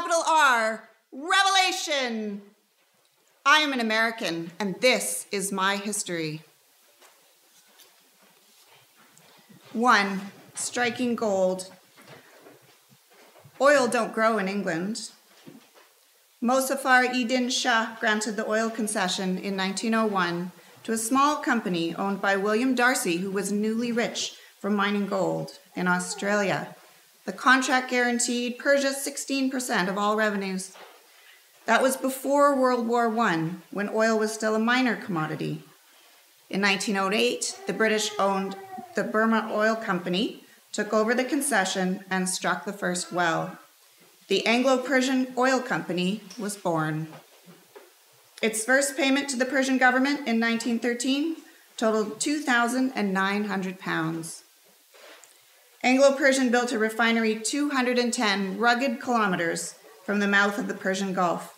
capital R, revelation. I am an American, and this is my history. 1. Striking gold. Oil don't grow in England. Mustafa Shah granted the oil concession in 1901 to a small company owned by William Darcy, who was newly rich from mining gold in Australia. The contract guaranteed Persia 16% of all revenues. That was before World War I, when oil was still a minor commodity. In 1908, the British owned the Burma Oil Company, took over the concession, and struck the first well. The Anglo-Persian Oil Company was born. Its first payment to the Persian government in 1913 totaled £2,900. Anglo-Persian built a refinery 210 rugged kilometers from the mouth of the Persian Gulf.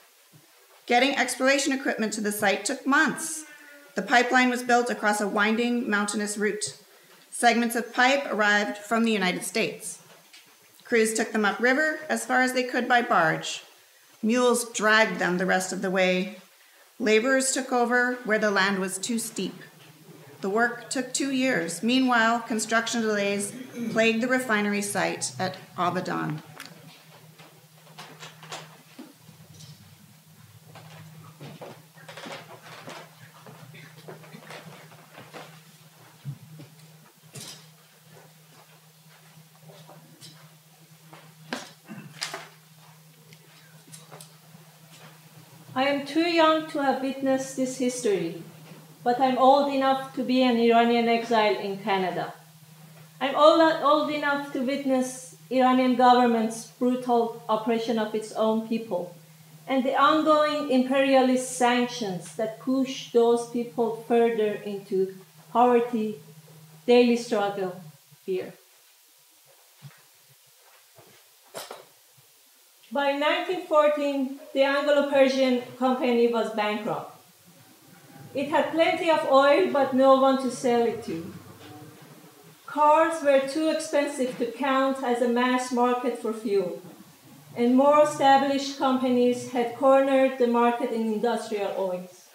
Getting exploration equipment to the site took months. The pipeline was built across a winding mountainous route. Segments of pipe arrived from the United States. Crews took them upriver as far as they could by barge. Mules dragged them the rest of the way. Laborers took over where the land was too steep. The work took 2 years. Meanwhile, construction delays plagued the refinery site at Abadan. I am too young to have witnessed this history, but I'm old enough to be an Iranian exile in Canada. I'm old enough to witness Iranian government's brutal oppression of its own people and the ongoing imperialist sanctions that push those people further into poverty, daily struggle, fear. By 1914, the Anglo-Persian company was bankrupt. It had plenty of oil, but no one to sell it to. Cars were too expensive to count as a mass market for fuel, and more established companies had cornered the market in industrial oils.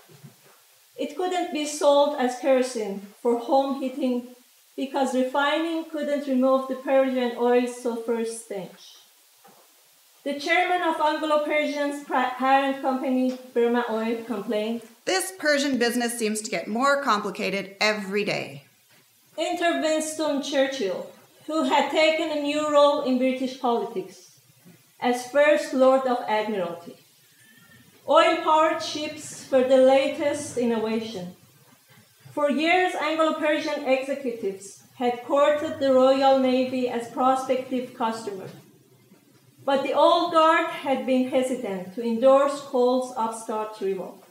It couldn't be sold as kerosene for home heating because refining couldn't remove the Persian oil's sulfur stench. The chairman of Anglo-Persian's parent company, Burma Oil, complained, "This Persian business seems to get more complicated every day." Enter Winston Churchill, who had taken a new role in British politics as First Lord of Admiralty. Oil-powered ships were the latest innovation. For years, Anglo-Persian executives had courted the Royal Navy as prospective customers. But the old guard had been hesitant to endorse Cole's upstart rival.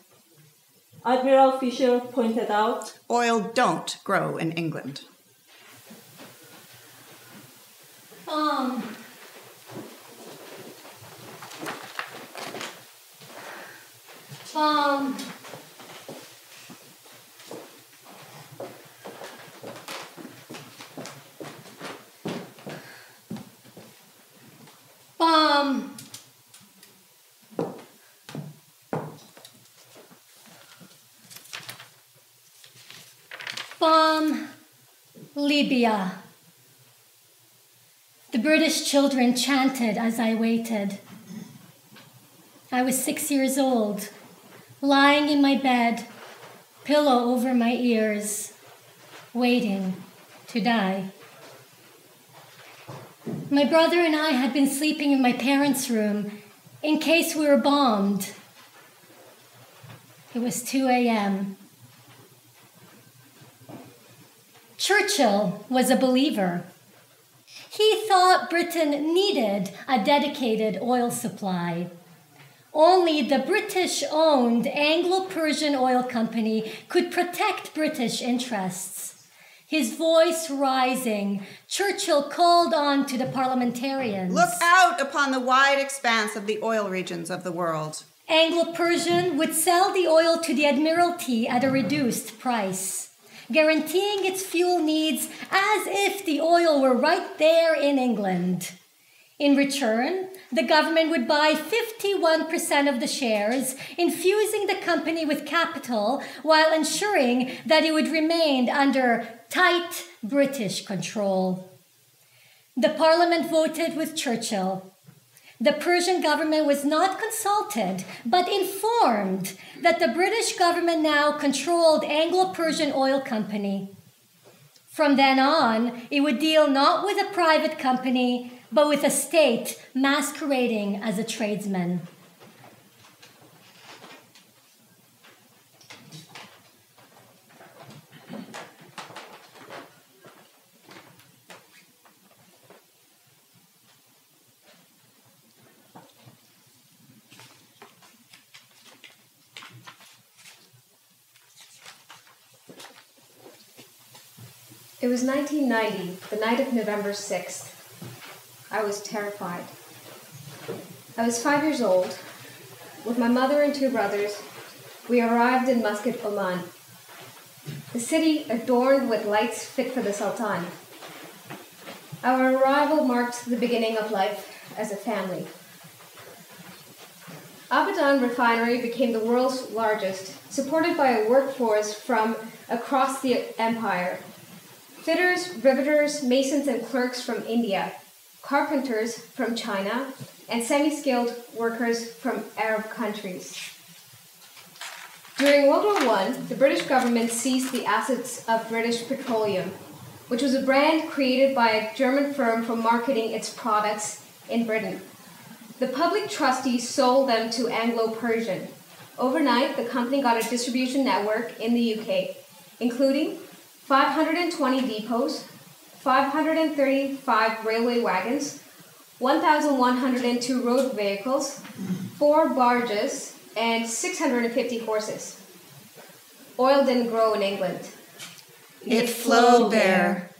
Admiral Fisher pointed out, "Oil don't grow in England." Libya. The British children chanted as I waited. I was 6 years old, lying in my bed, pillow over my ears, waiting to die. My brother and I had been sleeping in my parents' room in case we were bombed. It was 2 a.m. Churchill was a believer. He thought Britain needed a dedicated oil supply. Only the British-owned Anglo-Persian Oil Company could protect British interests. His voice rising, Churchill called on to the parliamentarians. "Look out upon the wide expanse of the oil regions of the world." Anglo-Persian would sell the oil to the Admiralty at a reduced price, guaranteeing its fuel needs as if the oil were right there in England. In return, the government would buy 51% of the shares, infusing the company with capital while ensuring that it would remain under tight British control. The parliament voted with Churchill. The Persian government was not consulted, but informed that the British government now controlled Anglo-Persian Oil Company. From then on, it would deal not with a private company, but with a state masquerading as a tradesman. It was 1990, the night of November 6th. I was terrified. I was 5 years old. With my mother and 2 brothers, we arrived in Muscat, Oman, the city adorned with lights fit for the Sultan. Our arrival marked the beginning of life as a family. Abadan refinery became the world's largest, supported by a workforce from across the empire. Fitters, riveters, masons, and clerks from India, carpenters from China, and semi-skilled workers from Arab countries. During World War I, the British government seized the assets of British Petroleum, which was a brand created by a German firm for marketing its products in Britain. The public trustees sold them to Anglo-Persian. Overnight, the company got a distribution network in the UK, including 520 depots, 535 railway wagons, 1,102 road vehicles, 4 barges, and 650 horses. Oil didn't grow in England. It flowed there.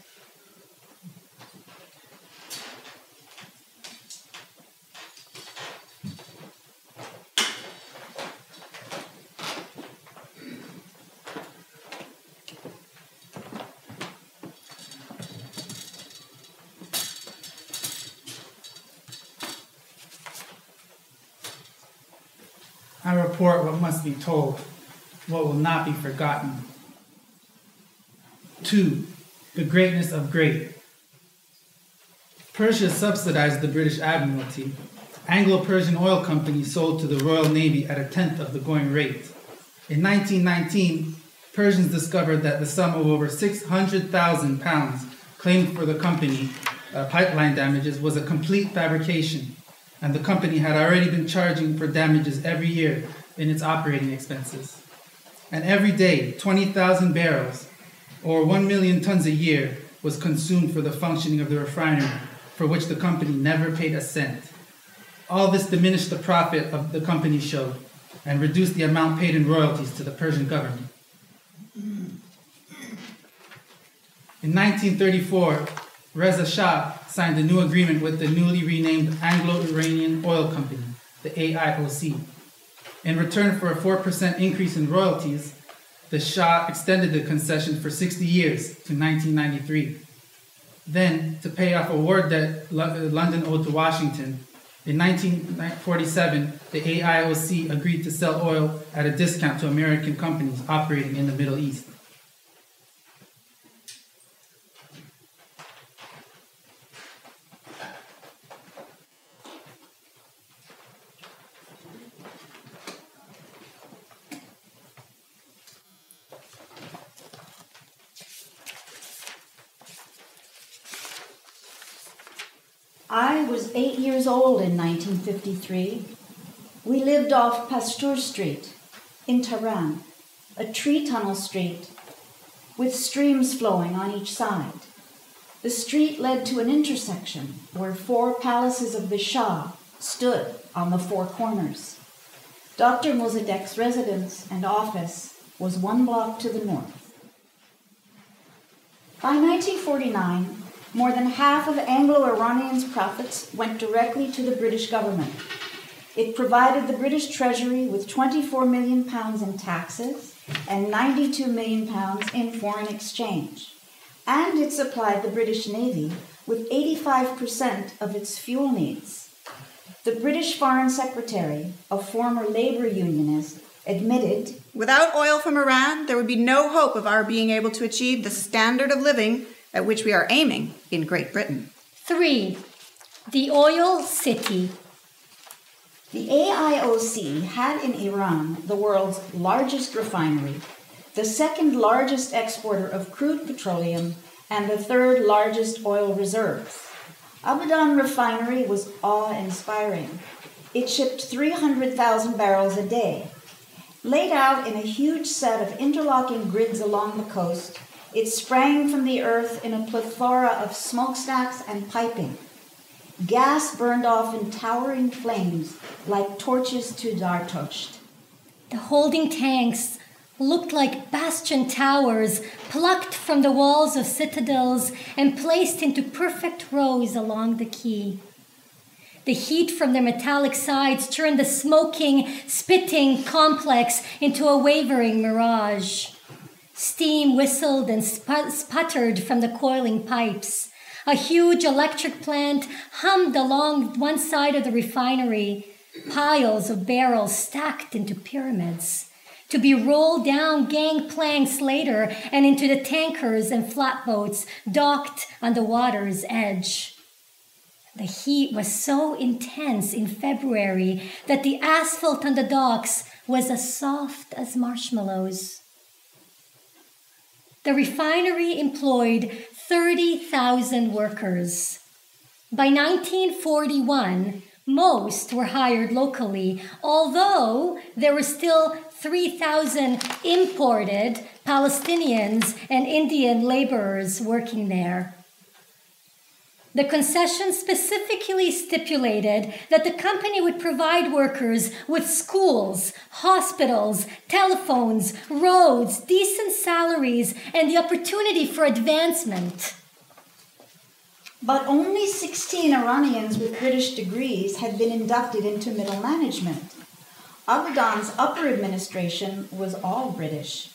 I report what must be told, what will not be forgotten. 2. The greatness of great. Persia subsidized the British Admiralty. Anglo-Persian Oil Company sold to the Royal Navy at 1/10 of the going rate. In 1919, Persians discovered that the sum of over 600,000 pounds claimed for the company pipeline damages was a complete fabrication, and the company had already been charging for damages every year in its operating expenses. And every day, 20,000 barrels, or 1 million tons a year, was consumed for the functioning of the refinery, for which the company never paid a cent. All this diminished the profit of the company showed and reduced the amount paid in royalties to the Persian government. In 1934, Reza Shah signed a new agreement with the newly renamed Anglo-Iranian Oil Company, the AIOC. In return for a 4% increase in royalties, the Shah extended the concession for 60 years to 1993. Then, to pay off a war debt London owed to Washington, in 1947, the AIOC agreed to sell oil at a discount to American companies operating in the Middle East. I was 8 years old in 1953. We lived off Pasteur Street in Tehran, a tree tunnel street with streams flowing on each side. The street led to an intersection where 4 palaces of the Shah stood on the 4 corners. Dr. Mossadegh's residence and office was 1 block to the north. By 1949, more than half of Anglo-Iranian's profits went directly to the British government. It provided the British Treasury with £24 million in taxes and £92 million in foreign exchange. And it supplied the British Navy with 85% of its fuel needs. The British Foreign Secretary, a former labor unionist, admitted, "Without oil from Iran, there would be no hope of our being able to achieve the standard of living at which we are aiming in Great Britain." 3. The Oil City. the AIOC had in Iran the world's largest refinery, the second largest exporter of crude petroleum, and the third largest oil reserves. Abadan refinery was awe-inspiring. It shipped 300,000 barrels a day. Laid out in a huge set of interlocking grids along the coast, it sprang from the earth in a plethora of smokestacks and piping. Gas burned off in towering flames like torches to Dartosht. The holding tanks looked like bastion towers plucked from the walls of citadels and placed into perfect rows along the quay. The heat from their metallic sides turned the smoking, spitting complex into a wavering mirage. Steam whistled and sputtered from the coiling pipes. A huge electric plant hummed along one side of the refinery, piles of barrels stacked into pyramids, to be rolled down gangplanks later and into the tankers and flatboats docked on the water's edge. The heat was so intense in February that the asphalt on the docks was as soft as marshmallows. The refinery employed 30,000 workers. By 1941, most were hired locally, although there were still 3,000 imported Palestinians and Indian laborers working there. The concession specifically stipulated that the company would provide workers with schools, hospitals, telephones, roads, decent salaries, and the opportunity for advancement. But only 16 Iranians with British degrees had been inducted into middle management. Abadan's upper administration was all British.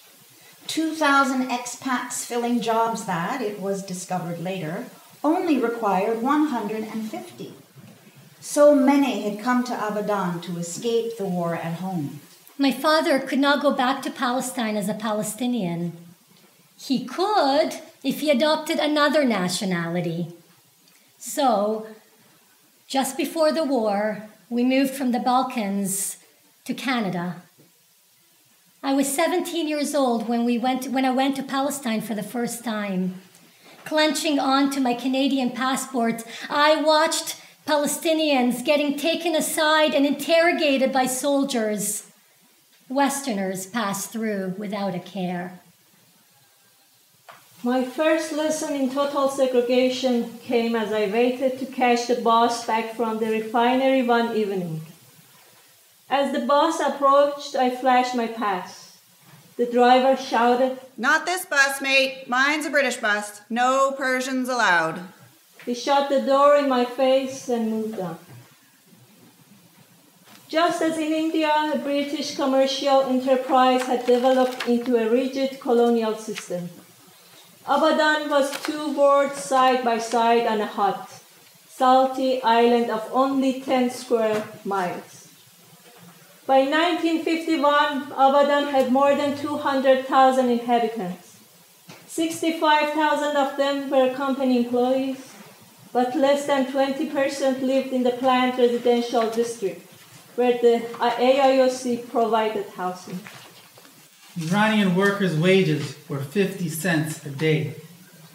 2,000 expats filling jobs that, it was discovered later, only required 150. So many had come to Abadan to escape the war at home. My father could not go back to Palestine as a Palestinian. He could if he adopted another nationality. So, just before the war, we moved from the Balkans to Canada. I was 17 years old when I went to Palestine for the first time. Clenching onto my Canadian passport, I watched Palestinians getting taken aside and interrogated by soldiers. Westerners passed through without a care. My first lesson in total segregation came as I waited to catch the bus back from the refinery one evening. As the bus approached, I flashed my pass. The driver shouted, "Not this bus, mate. Mine's a British bus. No Persians allowed." He shut the door in my face and moved on. Just as in India, a British commercial enterprise had developed into a rigid colonial system. Abadan was two worlds side by side on a hot, salty island of only 10 square miles. By 1951, Abadan had more than 200,000 inhabitants. 65,000 of them were company employees, but less than 20% lived in the planned residential district, where the AIOC provided housing. Iranian workers' wages were 50 cents a day.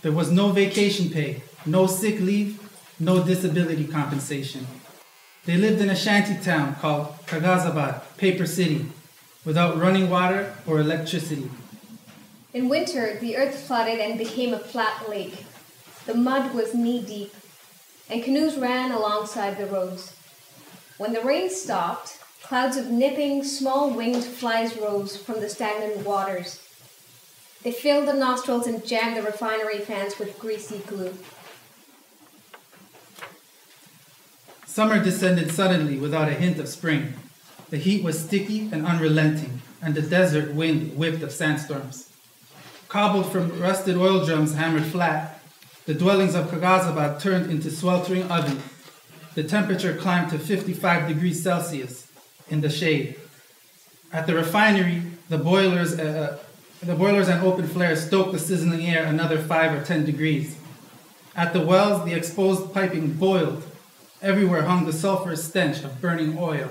There was no vacation pay, no sick leave, no disability compensation. They lived in a shanty town called Kagazabad, Paper City, without running water or electricity. In winter, the earth flooded and became a flat lake. The mud was knee-deep, and canoes ran alongside the roads. When the rain stopped, clouds of nipping, small-winged flies rose from the stagnant waters. They filled the nostrils and jammed the refinery fans with greasy glue. Summer descended suddenly without a hint of spring. The heat was sticky and unrelenting, and the desert wind whipped of sandstorms. Cobbled from rusted oil drums hammered flat, the dwellings of Kagazabad turned into sweltering ovens. the temperature climbed to 55 degrees Celsius in the shade. At the refinery, the boilers and open flares stoked the sizzling air another 5 or 10 degrees. At the wells, the exposed piping boiled. Everywhere hung the sulfurous stench of burning oil.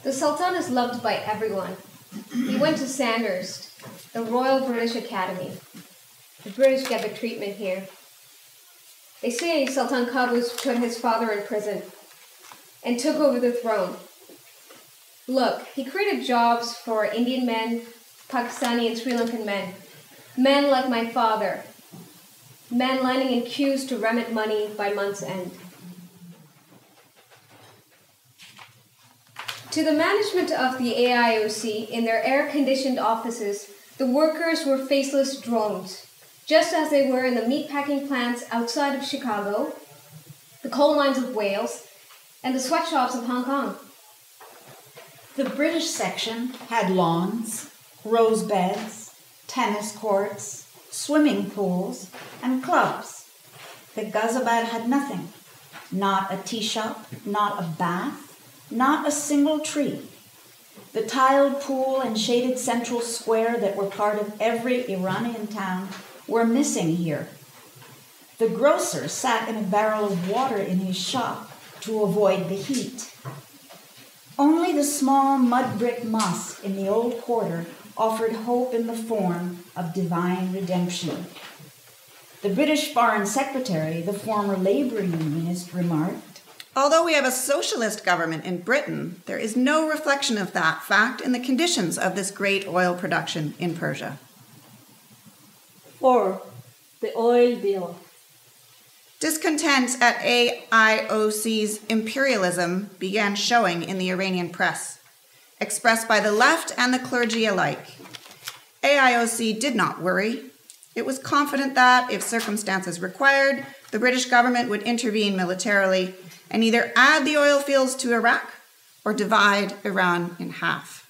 The Sultan is loved by everyone. He went to Sandhurst, the Royal British Academy. The British get the treatment here. They say Sultan Qaboos put his father in prison and took over the throne. Look, he created jobs for Indian men, Pakistani and Sri Lankan men. Men like my father. Men lining in queues to remit money by month's end. To the management of the AIOC, in their air-conditioned offices, the workers were faceless drones, just as they were in the meatpacking plants outside of Chicago, the coal mines of Wales, and the sweatshops of Hong Kong. The British section had lawns, rose beds, tennis courts, swimming pools, and clubs. The Ghazabad had nothing. Not a tea shop, not a bath, not a single tree. The tiled pool and shaded central square that were part of every Iranian town were missing here. The grocer sat in a barrel of water in his shop to avoid the heat. Only the small mud brick mosque in the old quarter offered hope in the form of divine redemption. The British Foreign Secretary, the former labor unionist, remarked, "Although we have a socialist government in Britain, there is no reflection of that fact in the conditions of this great oil production in Persia." 4. The oil deal. Discontent at AIOC's imperialism began showing in the Iranian press, expressed by the left and the clergy alike. AIOC did not worry. It was confident that, if circumstances required, the British government would intervene militarily and either add the oil fields to Iraq or divide Iran in half.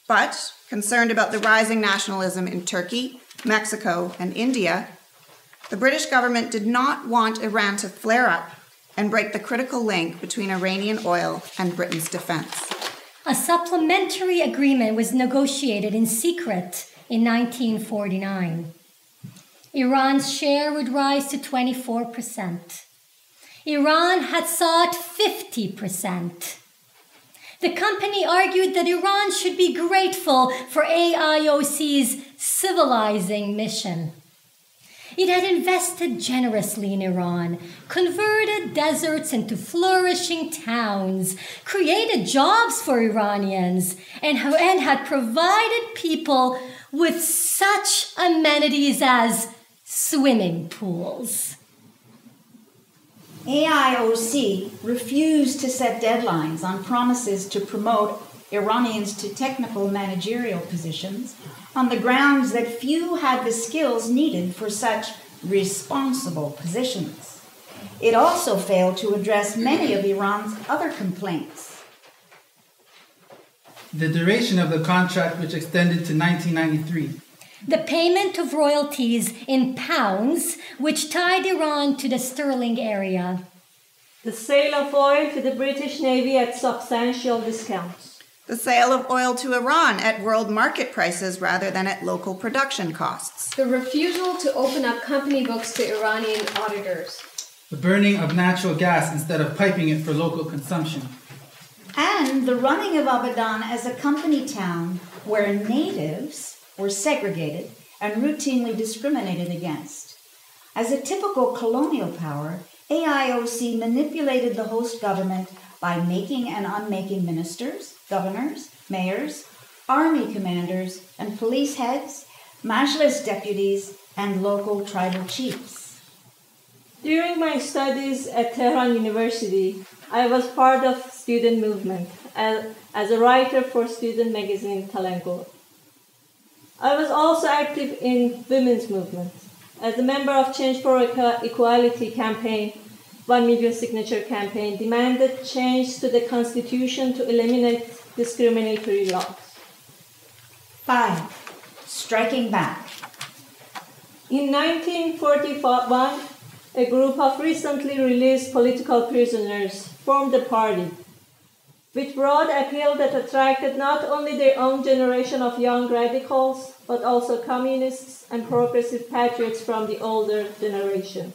But, concerned about the rising nationalism in Turkey, Mexico, and India, the British government did not want Iran to flare up and break the critical link between Iranian oil and Britain's defense. A supplementary agreement was negotiated in secret in 1949. Iran's share would rise to 24%. Iran had sought 50%. The company argued that Iran should be grateful for AIOC's civilizing mission. It had invested generously in Iran, converted deserts into flourishing towns, created jobs for Iranians, and had provided people with such amenities as swimming pools. AIOC refused to set deadlines on promises to promote Iranians to technical managerial positions on the grounds that few had the skills needed for such responsible positions. It also failed to address many of Iran's other complaints. The duration of the contract, which extended to 1993. The payment of royalties in pounds, which tied Iran to the sterling area. The sale of oil to the British Navy at substantial discounts. The sale of oil to Iran at world market prices rather than at local production costs. The refusal to open up company books to Iranian auditors. The burning of natural gas instead of piping it for local consumption. And the running of Abadan as a company town where natives were segregated and routinely discriminated against. As a typical colonial power, AIOC manipulated the host government by making and unmaking ministers, governors, mayors, army commanders, and police heads, majlis deputies, and local tribal chiefs. During my studies at Tehran University, I was part of student movement as a writer for student magazine Talangor. I was also active in women's movement. As a member of Change for Equality campaign, 1 million signature campaign demanded change to the constitution to eliminate discriminatory laws. 5. Striking back. In 1941, a group of recently released political prisoners, formed a party with broad appeal that attracted not only their own generation of young radicals, but also communists and progressive patriots from the older generation.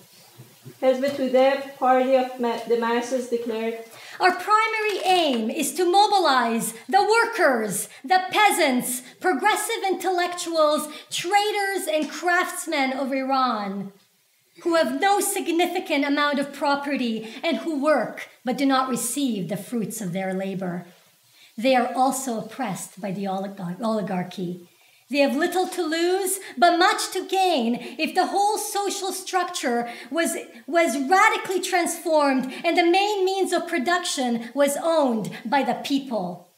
Hezb Tudeh, Party of the Masses, declared, "Our primary aim is to mobilize the workers, the peasants, progressive intellectuals, traders, and craftsmen of Iran, who have no significant amount of property and who work but do not receive the fruits of their labor. They are also oppressed by the oligarchy. They have little to lose, but much to gain if the whole social structure was radically transformed and the main means of production was owned by the people.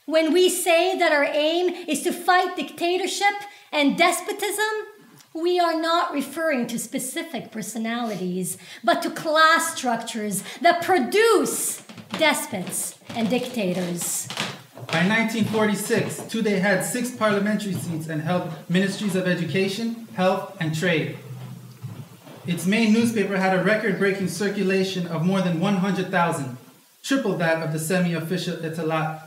When we say that our aim is to fight dictatorship and despotism, we are not referring to specific personalities, but to class structures that produce despots and dictators." By 1946, Tudeh had 6 parliamentary seats and held ministries of education, health, and trade. Its main newspaper had a record-breaking circulation of more than 100,000, triple that of the semi-official Italat.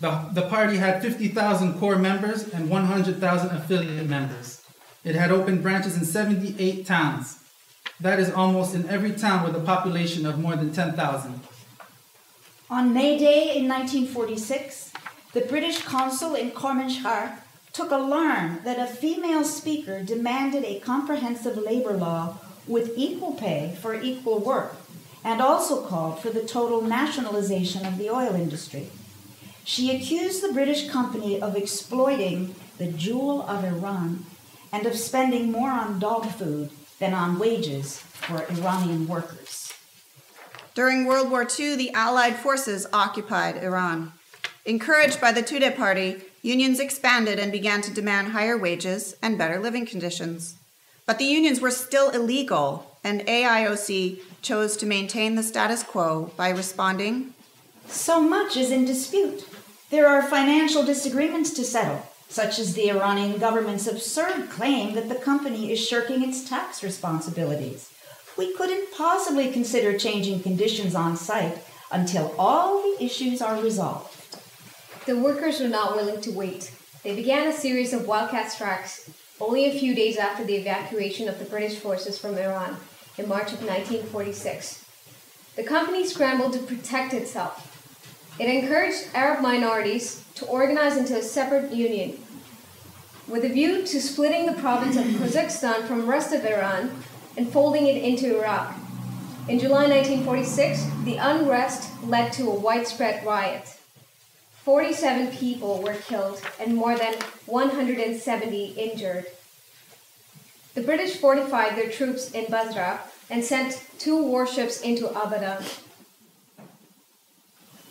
The party had 50,000 core members and 100,000 affiliate members. It had opened branches in 78 towns. That is almost in every town with a population of more than 10,000. On May Day in 1946, the British consul in Kormanshahar took alarm that a female speaker demanded a comprehensive labor law with equal pay for equal work, and also called for the total nationalization of the oil industry. She accused the British company of exploiting the jewel of Iran and of spending more on dog food than on wages for Iranian workers. During World War II, the Allied forces occupied Iran. Encouraged by the Tudeh Party, unions expanded and began to demand higher wages and better living conditions. But the unions were still illegal, and AIOC chose to maintain the status quo by responding, "So much is in dispute. There are financial disagreements to settle, such as the Iranian government's absurd claim that the company is shirking its tax responsibilities. We couldn't possibly consider changing conditions on site until all the issues are resolved." The workers were not willing to wait. They began a series of wildcat strikes only a few days after the evacuation of the British forces from Iran in March of 1946. The company scrambled to protect itself. It encouraged Arab minorities to organize into a separate union, with a view to splitting the province of Kazakhstan from the rest of Iran and folding it into Iraq. In July 1946, the unrest led to a widespread riot. 47 people were killed and more than 170 injured. The British fortified their troops in Basra and sent 2 warships into Abadan.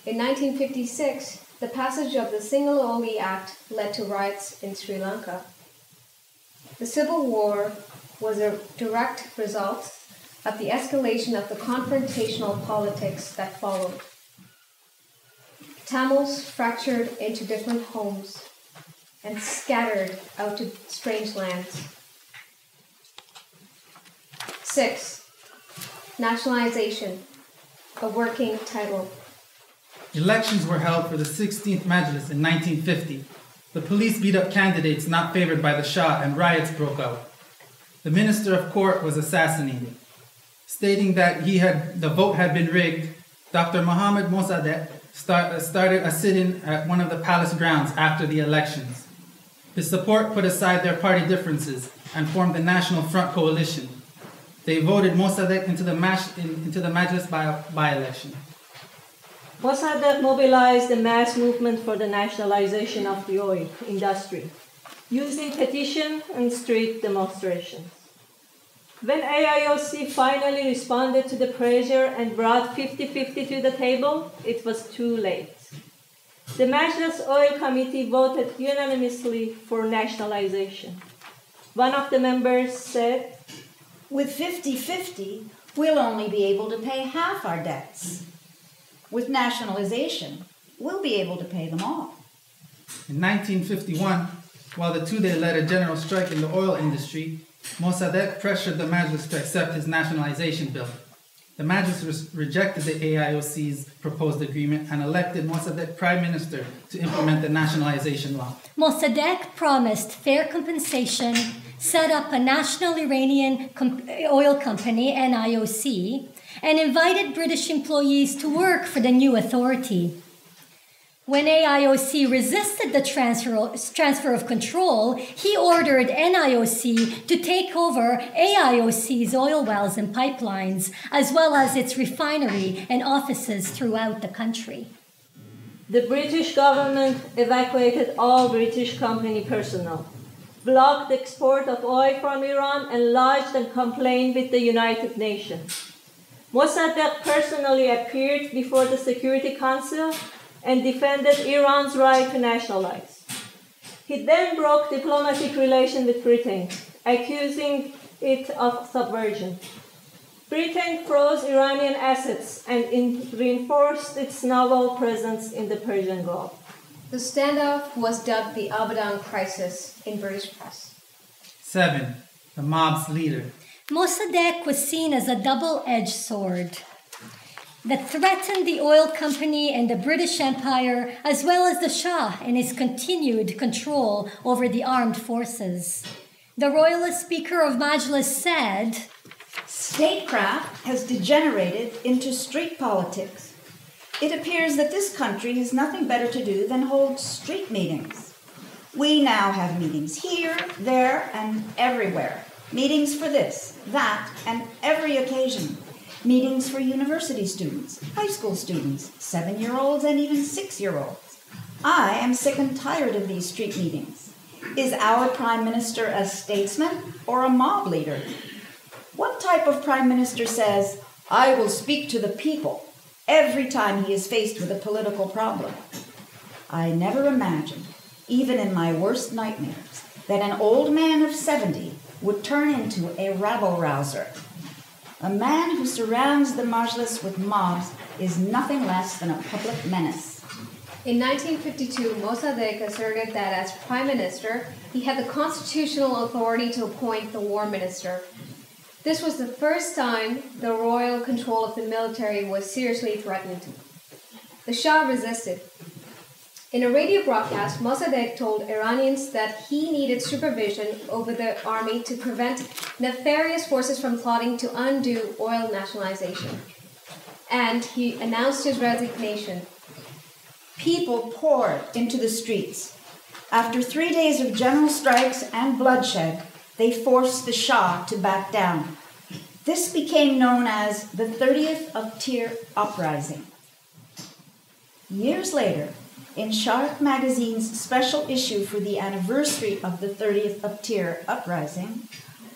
In 1956, the passage of the Single-Only Act led to riots in Sri Lanka. The Civil War was a direct result of the escalation of the confrontational politics that followed. Tamils fractured into different homes and scattered out to strange lands. 6. Nationalization, a working title. Elections were held for the 16th Majlis in 1950. The police beat up candidates not favored by the Shah and riots broke out. The Minister of Court was assassinated. Stating that the vote had been rigged, Dr. Mohammad Mossadegh started a sit-in at one of the palace grounds after the elections. His support put aside their party differences and formed the National Front Coalition. They voted Mossadegh into the Majlis by-election. Mossadegh mobilized a mass movement for the nationalization of the oil industry, using petition and street demonstrations. When AIOC finally responded to the pressure and brought 50-50 to the table, it was too late. The Majlis Oil Committee voted unanimously for nationalization. One of the members said, "With 50-50, we'll only be able to pay half our debts. With nationalization, we'll be able to pay them all." In 1951, while the Tudeh led a general strike in the oil industry, Mossadegh pressured the Majlis to accept his nationalization bill. The Majlis rejected the AIOC's proposed agreement and elected Mossadegh prime minister to implement the nationalization law. Mossadegh promised fair compensation, set up a national Iranian oil company, NIOC, and invited British employees to work for the new authority. When AIOC resisted the transfer of control, he ordered NIOC to take over AIOC's oil wells and pipelines, as well as its refinery and offices throughout the country. The British government evacuated all British company personnel, blocked the export of oil from Iran, and lodged a complaint with the United Nations. Mossadegh personally appeared before the Security Council and defended Iran's right to nationalize. He then broke diplomatic relations with Britain, accusing it of subversion. Britain froze Iranian assets and reinforced its naval presence in the Persian Gulf. The standoff was dubbed the Abadan Crisis in British press. 7. The mob's leader. Mossadegh was seen as a double-edged sword that threatened the oil company and the British Empire, as well as the Shah and his continued control over the armed forces. The royalist Speaker of Majlis said, "Statecraft has degenerated into street politics. It appears that this country has nothing better to do than hold street meetings. We now have meetings here, there, and everywhere. Meetings for this, that, and every occasion. Meetings for university students, high school students, 7-year-olds, and even 6-year-olds. I am sick and tired of these street meetings. Is our prime minister a statesman or a mob leader? What type of prime minister says, 'I will speak to the people,' every time he is faced with a political problem? I never imagined, even in my worst nightmares, that an old man of 70 would turn into a rabble-rouser. A man who surrounds the Majlis with mobs is nothing less than a public menace." In 1952, Mossadegh asserted that as prime minister, he had the constitutional authority to appoint the war minister. This was the first time the royal control of the military was seriously threatened. The Shah resisted. In a radio broadcast, Mossadegh told Iranians that he needed supervision over the army to prevent nefarious forces from plotting to undo oil nationalization. And he announced his resignation. People poured into the streets. After 3 days of general strikes and bloodshed, they forced the Shah to back down. This became known as the 30th of Tir uprising. Years later, in Sharq magazine's special issue for the anniversary of the 30th of Tir uprising,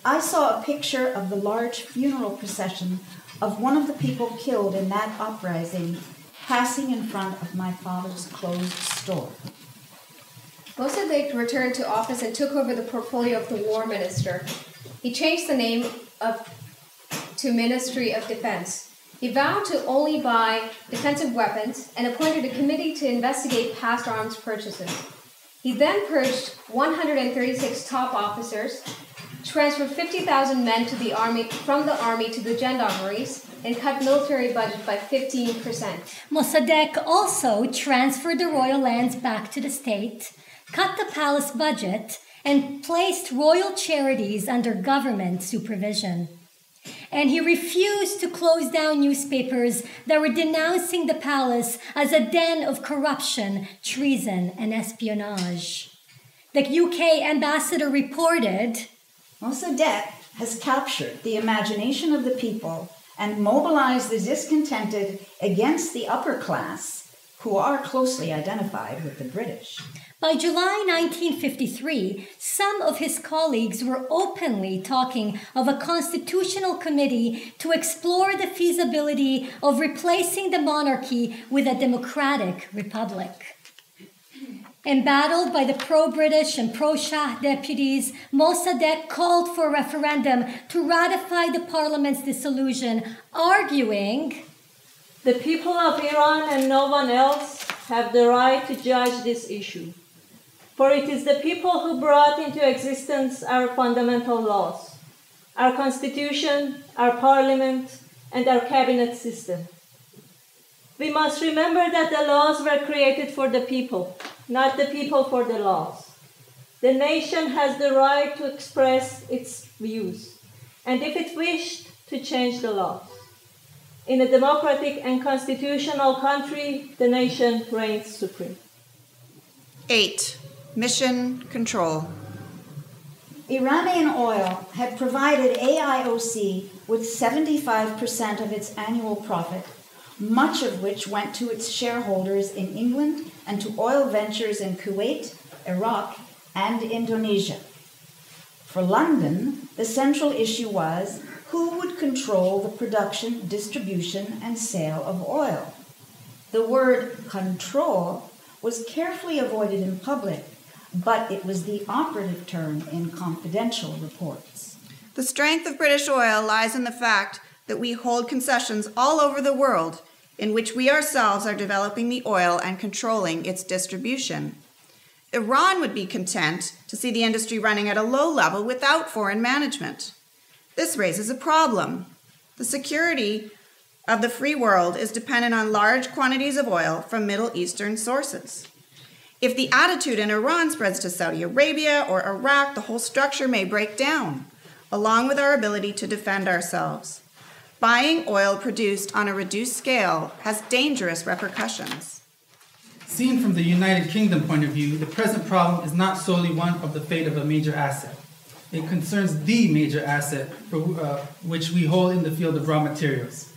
I saw a picture of the large funeral procession of one of the people killed in that uprising passing in front of my father's closed store. Mossadegh returned to office and took over the portfolio of the war minister. He changed the name to Ministry of Defense. He vowed to only buy defensive weapons and appointed a committee to investigate past arms purchases. He then purged 136 top officers, transferred 50,000 men to the army from the army to the gendarmeries, and cut military budget by 15%. Mossadegh also transferred the royal lands back to the state, cut the palace budget, and placed royal charities under government supervision. And he refused to close down newspapers that were denouncing the palace as a den of corruption, treason, and espionage. The UK ambassador reported, Mossadegh has captured the imagination of the people and mobilized the discontented against the upper class, who are closely identified with the British. By July 1953, some of his colleagues were openly talking of a constitutional committee to explore the feasibility of replacing the monarchy with a democratic republic. Embattled by the pro-British and pro-Shah deputies, Mossadegh called for a referendum to ratify the parliament's dissolution, arguing, "The people of Iran and no one else have the right to judge this issue. For it is the people who brought into existence our fundamental laws. our constitution, our parliament, and our cabinet system. We must remember that the laws were created for the people, not the people for the laws. The nation has the right to express its views, and if it wished, to change the laws. In a democratic and constitutional country, the nation reigns supreme. 8. Mission control. Iranian oil had provided AIOC with 75% of its annual profit, much of which went to its shareholders in England and to oil ventures in Kuwait, Iraq, and Indonesia. For London, the central issue was who would control the production, distribution, and sale of oil. The word control was carefully avoided in public, but it was the operative term in confidential reports. The strength of British oil lies in the fact that we hold concessions all over the world in which we ourselves are developing the oil and controlling its distribution. Iran would be content to see the industry running at a low level without foreign management. This raises a problem. The security of the free world is dependent on large quantities of oil from Middle Eastern sources. If the attitude in Iran spreads to Saudi Arabia or Iraq, the whole structure may break down, along with our ability to defend ourselves. Buying oil produced on a reduced scale has dangerous repercussions. Seen from the United Kingdom point of view, the present problem is not solely one of the fate of a major asset. It concerns the major asset for which we hold in the field of raw materials.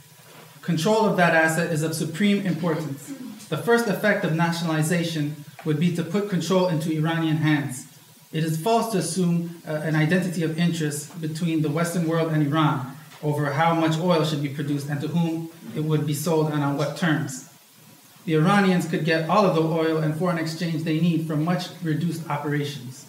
Control of that asset is of supreme importance. The first effect of nationalization would be to put control into Iranian hands. It is false to assume an identity of interest between the Western world and Iran over how much oil should be produced and to whom it would be sold and on what terms. The Iranians could get all of the oil and foreign exchange they need from much reduced operations.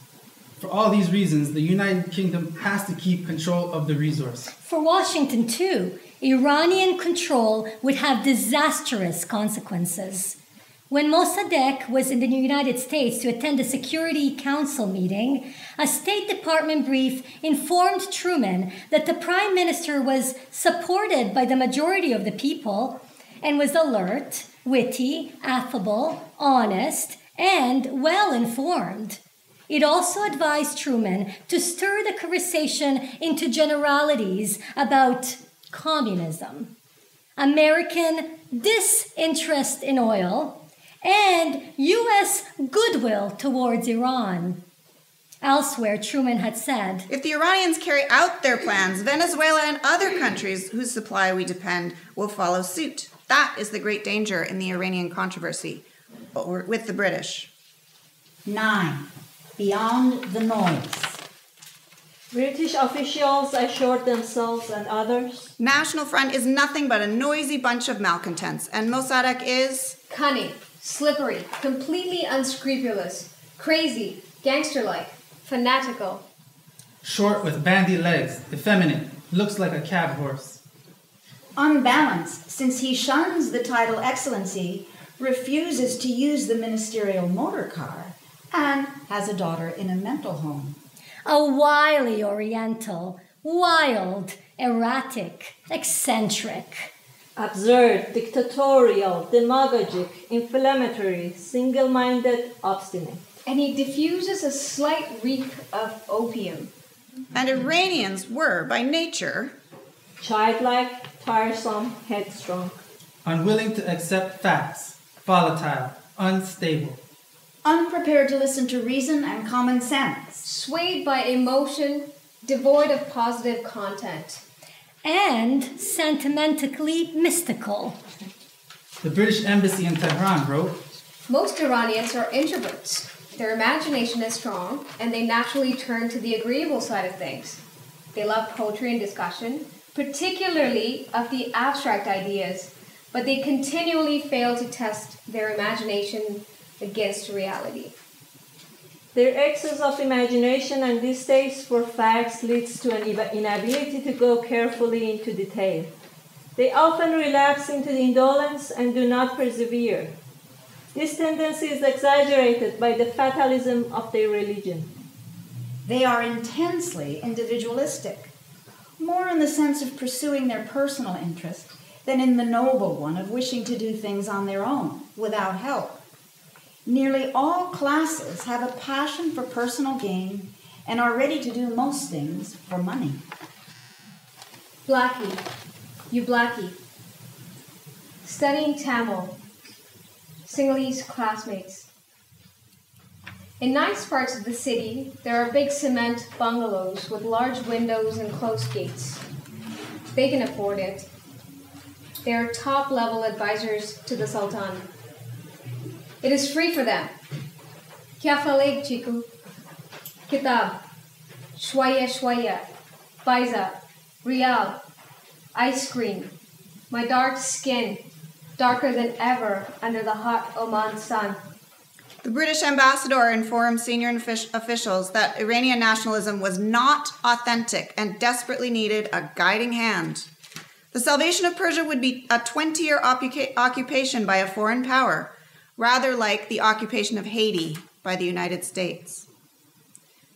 For all these reasons, the United Kingdom has to keep control of the resource. For Washington, too, Iranian control would have disastrous consequences. When Mossadegh was in the United States to attend a Security Council meeting, a State Department brief informed Truman that the Prime Minister was supported by the majority of the people and was alert, witty, affable, honest, and well-informed. It also advised Truman to stir the conversation into generalities about communism, American disinterest in oil, and U.S. goodwill towards Iran. Elsewhere, Truman had said, If the Iranians carry out their plans, Venezuela and other countries whose supply we depend will follow suit. That is the great danger in the Iranian controversy with the British. 9. Beyond the noise. British officials assured themselves and others. National Front is nothing but a noisy bunch of malcontents, and Mossadegh is Cunning, slippery, completely unscrupulous, crazy, gangster-like, fanatical. Short with bandy legs, effeminate, looks like a cab horse. Unbalanced, since he shuns the title Excellency, refuses to use the ministerial motor car, and has a daughter in a mental home. a wily Oriental, wild, erratic, eccentric. Absurd, dictatorial, demagogic, inflammatory, single-minded, obstinate. And he diffuses a slight reek of opium. And Iranians were, by nature, Childlike, tiresome, headstrong. Unwilling to accept facts, volatile, unstable. Unprepared to listen to reason and common sense. Swayed by emotion, devoid of positive content. And sentimentally mystical. The British Embassy in Tehran wrote, Most Iranians are introverts. Their imagination is strong, and they naturally turn to the agreeable side of things. They love poetry and discussion, particularly of the abstract ideas, but they continually fail to test their imagination against reality. Their excess of imagination and distaste for facts leads to an inability to go carefully into detail. They often relapse into the indolence and do not persevere. This tendency is exaggerated by the fatalism of their religion. They are intensely individualistic. more in the sense of pursuing their personal interest than in the noble one of wishing to do things on their own, without help. Nearly all classes have a passion for personal gain and are ready to do most things for money. Blackie, you Blackie, studying Tamil, Sinhalese classmates. In nice parts of the city, there are big cement bungalows with large windows and closed gates. They can afford it. They are top-level advisors to the Sultan. It is free for them. Kya faleg chiku? Kitab, shwaya shwaya, paisa, real, ice cream. My dark skin, darker than ever under the hot Oman sun. The British ambassador informed senior officials that Iranian nationalism was not authentic and desperately needed a guiding hand. The salvation of Persia would be a 20-year occupation by a foreign power, rather like the occupation of Haiti by the United States.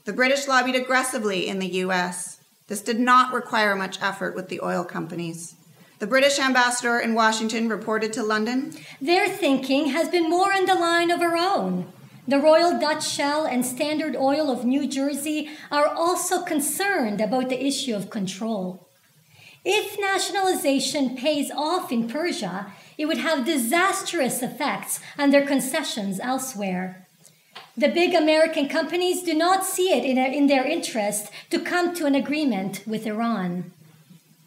The British lobbied aggressively in the US. This did not require much effort with the oil companies. The British ambassador in Washington reported to London, "Their thinking has been more on the line of our own. The Royal Dutch Shell and Standard Oil of New Jersey are also concerned about the issue of control. If nationalization pays off in Persia, it would have disastrous effects on their concessions elsewhere. The big American companies do not see it in their interest to come to an agreement with Iran."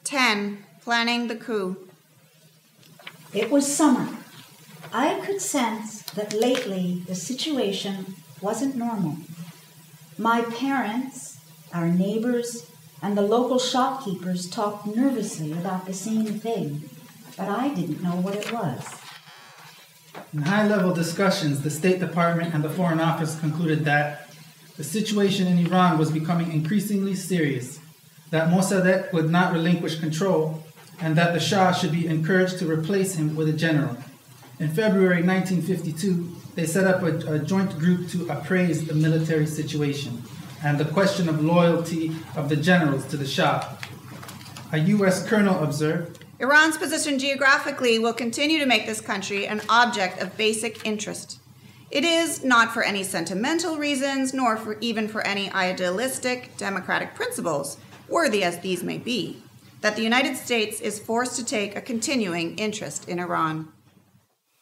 10. Planning the coup. It was summer. I could sense that lately the situation wasn't normal. My parents, our neighbors, and the local shopkeepers talked nervously about the same thing, but I didn't know what it was. In high-level discussions, the State Department and the Foreign Office concluded that the situation in Iran was becoming increasingly serious, that Mossadegh would not relinquish control, and that the Shah should be encouraged to replace him with a general. In February 1952, they set up a joint group to appraise the military situation and the question of loyalty of the generals to the Shah. A U.S. colonel observed, Iran's position geographically will continue to make this country an object of basic interest. It is not for any sentimental reasons, nor even for any idealistic democratic principles, worthy as these may be, that the United States is forced to take a continuing interest in Iran.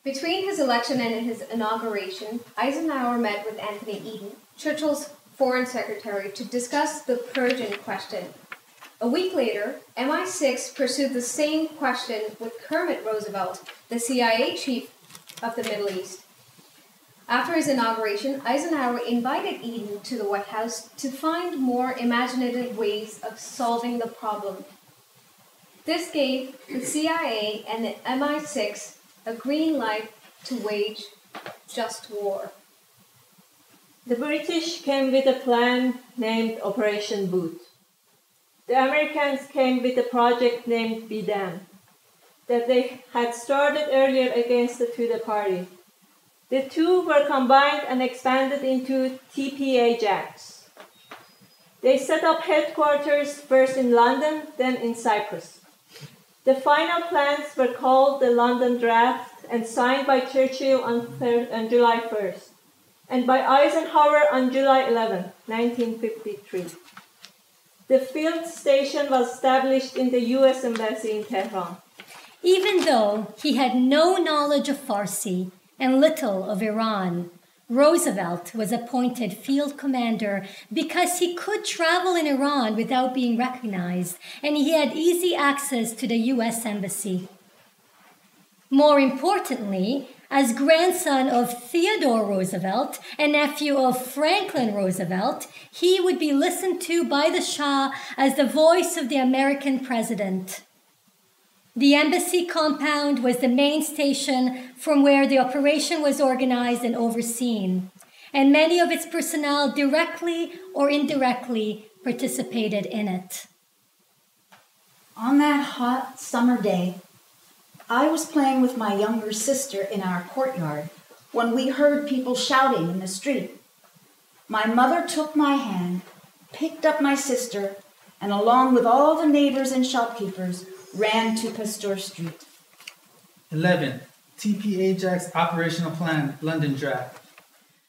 Between his election and his inauguration, Eisenhower met with Anthony Eden, Churchill's foreign secretary, to discuss the Persian question. A week later, MI6 pursued the same question with Kermit Roosevelt, the CIA chief of the Middle East. After his inauguration, Eisenhower invited Eden to the White House to find more imaginative ways of solving the problem. This gave the CIA and the MI6 a green light to wage just war. The British came with a plan named Operation Boot. The Americans came with a project named Be Damned that they had started earlier against the Tudeh Party. The two were combined and expanded into TPA-JAX. They set up headquarters first in London, then in Cyprus. The final plans were called the London Draft and signed by Churchill on July 1st, and by Eisenhower on July 11, 1953. The field station was established in the U.S. Embassy in Tehran. Even though he had no knowledge of Farsi and little of Iran, Roosevelt was appointed field commander because he could travel in Iran without being recognized, and he had easy access to the U.S. Embassy. More importantly, as grandson of Theodore Roosevelt and nephew of Franklin Roosevelt, he would be listened to by the Shah as the voice of the American president. The embassy compound was the main station from where the operation was organized and overseen, and many of its personnel directly or indirectly participated in it. On that hot summer day, I was playing with my younger sister in our courtyard when we heard people shouting in the street. My mother took my hand, picked up my sister, and along with all the neighbors and shopkeepers, ran to Pasteur Street. 11. TP Ajax Operational Plan, London Draft.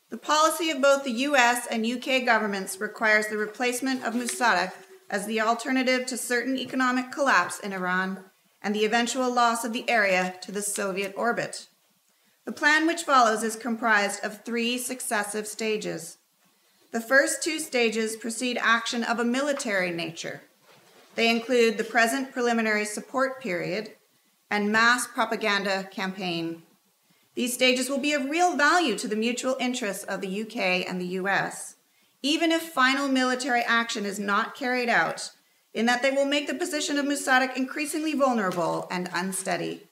The policy of both the US and UK governments requires the replacement of Mossadegh as the alternative to certain economic collapse in Iran and the eventual loss of the area to the Soviet orbit. The plan which follows is comprised of 3 successive stages. The first 2 stages precede action of a military nature. They include the present preliminary support period and mass propaganda campaign. These stages will be of real value to the mutual interests of the UK and the US, even if final military action is not carried out, in that they will make the position of Mossadegh increasingly vulnerable and unsteady.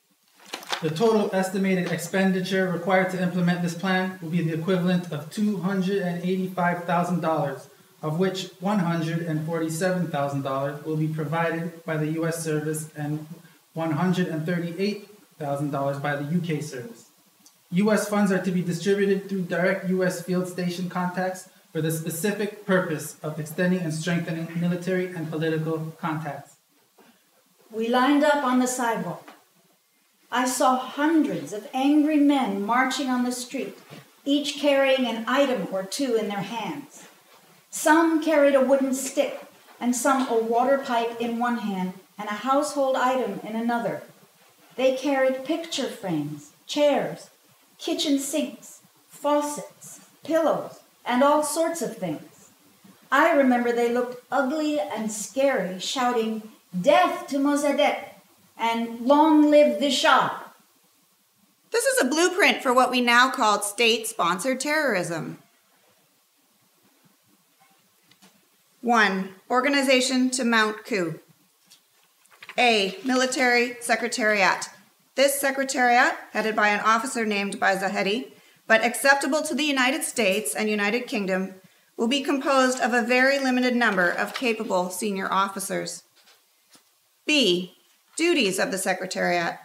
The total estimated expenditure required to implement this plan will be the equivalent of $285,000, of which $147,000 will be provided by the US service and $138,000 by the UK service. US funds are to be distributed through direct US field station contacts for the specific purpose of extending and strengthening military and political contacts. We lined up on the sidewalk. I saw hundreds of angry men marching on the street, each carrying an item or 2 in their hands. Some carried a wooden stick, and some a water pipe in one hand and a household item in another. They carried picture frames, chairs, kitchen sinks, faucets, pillows, and all sorts of things. I remember they looked ugly and scary, shouting, "Death to Mossadegh," and "Long live the Shah." This is a blueprint for what we now call state-sponsored terrorism. 1. Organization to mount coup. A. Military Secretariat. This secretariat, headed by an officer named Zahedi, but acceptable to the United States and United Kingdom, will be composed of a very limited number of capable senior officers. B. Duties of the Secretariat.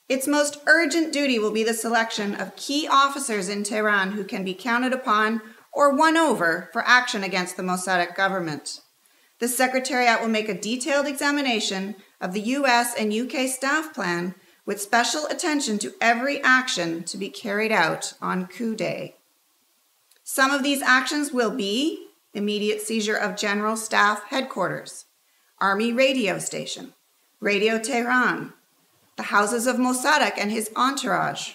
Its most urgent duty will be the selection of key officers in Tehran who can be counted upon or won over for action against the Mossadegh government. The Secretariat will make a detailed examination of the US and UK staff plan with special attention to every action to be carried out on coup day. Some of these actions will be immediate seizure of General Staff Headquarters, Army Radio Station, Radio Tehran, the houses of Mossadegh and his entourage,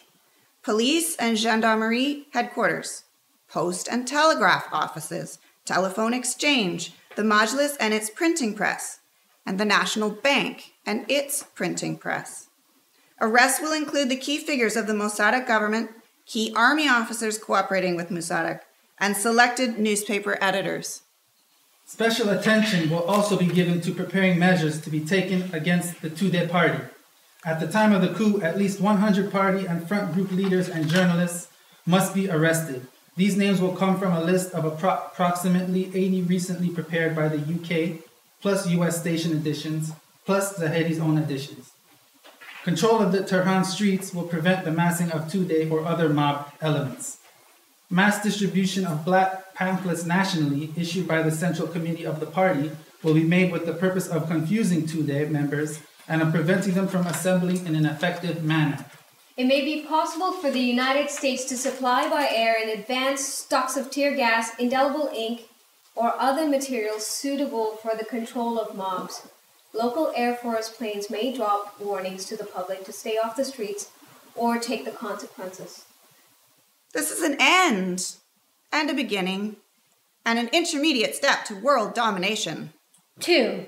police and gendarmerie headquarters, post and telegraph offices, telephone exchange, the Majlis and its printing press, and the National Bank and its printing press. Arrests will include the key figures of the Mossadegh government, key army officers cooperating with Mossadegh, and selected newspaper editors. Special attention will also be given to preparing measures to be taken against the Tudeh party. At the time of the coup, at least 100 party and front group leaders and journalists must be arrested. These names will come from a list of approximately 80 recently prepared by the UK, plus US station editions, plus Zahedi's own editions. Control of the Tehran streets will prevent the massing of Tudeh or other mob elements. Mass distribution of black pamphlets nationally, issued by the Central Committee of the party, will be made with the purpose of confusing Tudeh members and of preventing them from assembling in an effective manner. It may be possible for the United States to supply by air in advance stocks of tear gas, indelible ink, or other materials suitable for the control of mobs. Local Air Force planes may drop warnings to the public to stay off the streets or take the consequences. This is an end and a beginning and an intermediate step to world domination. 2.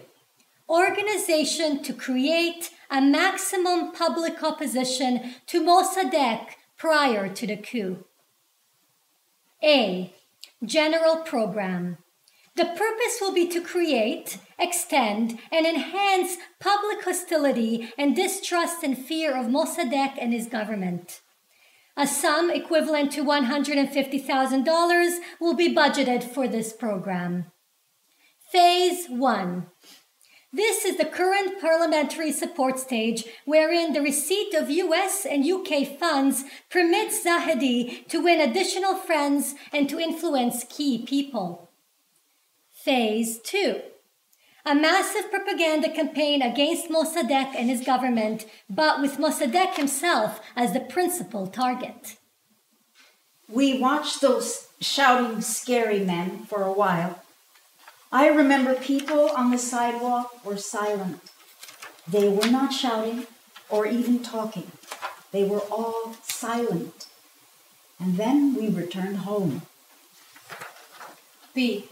Organization to create a maximum public opposition to Mossadegh prior to the coup. A. General program. The purpose will be to create, extend, and enhance public hostility and distrust and fear of Mossadegh and his government. A sum equivalent to $150,000 will be budgeted for this program. Phase 1. This is the current parliamentary support stage wherein the receipt of US and UK funds permits Zahedi to win additional friends and to influence key people. Phase 2. a massive propaganda campaign against Mossadegh and his government, but with Mossadegh himself as the principal target. We watched those shouting, scary men for a while. I remember people on the sidewalk were silent. They were not shouting or even talking. They were all silent. And then we returned home. B.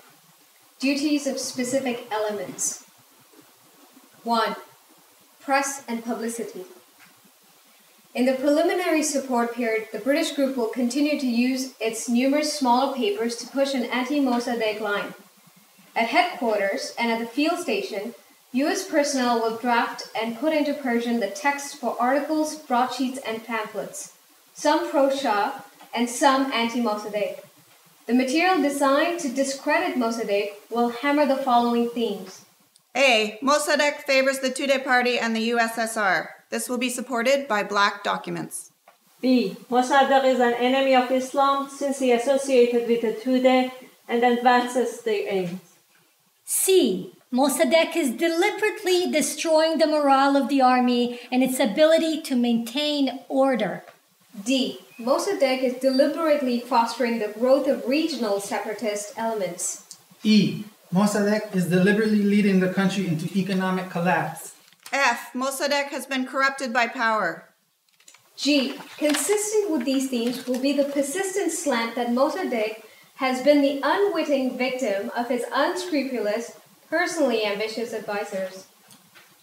Duties of specific elements. 1. Press and publicity. In the preliminary support period, the British group will continue to use its numerous smaller papers to push an anti-Mossadegh line. At headquarters and at the field station, U.S. personnel will draft and put into Persian the texts for articles, broadsheets, and pamphlets, some pro-Shah and some anti-Mossadegh. The material designed to discredit Mossadegh will hammer the following themes. A. Mossadegh favors the Tudeh party and the USSR. This will be supported by black documents. B. Mossadegh is an enemy of Islam since he associated with the Tudeh and advances their aims. C. Mossadegh is deliberately destroying the morale of the army and its ability to maintain order. D. Mossadegh is deliberately fostering the growth of regional separatist elements. E. Mossadegh is deliberately leading the country into economic collapse. F. Mossadegh has been corrupted by power. G. Consistent with these themes will be the persistent slant that Mossadegh has been the unwitting victim of his unscrupulous, personally ambitious advisors.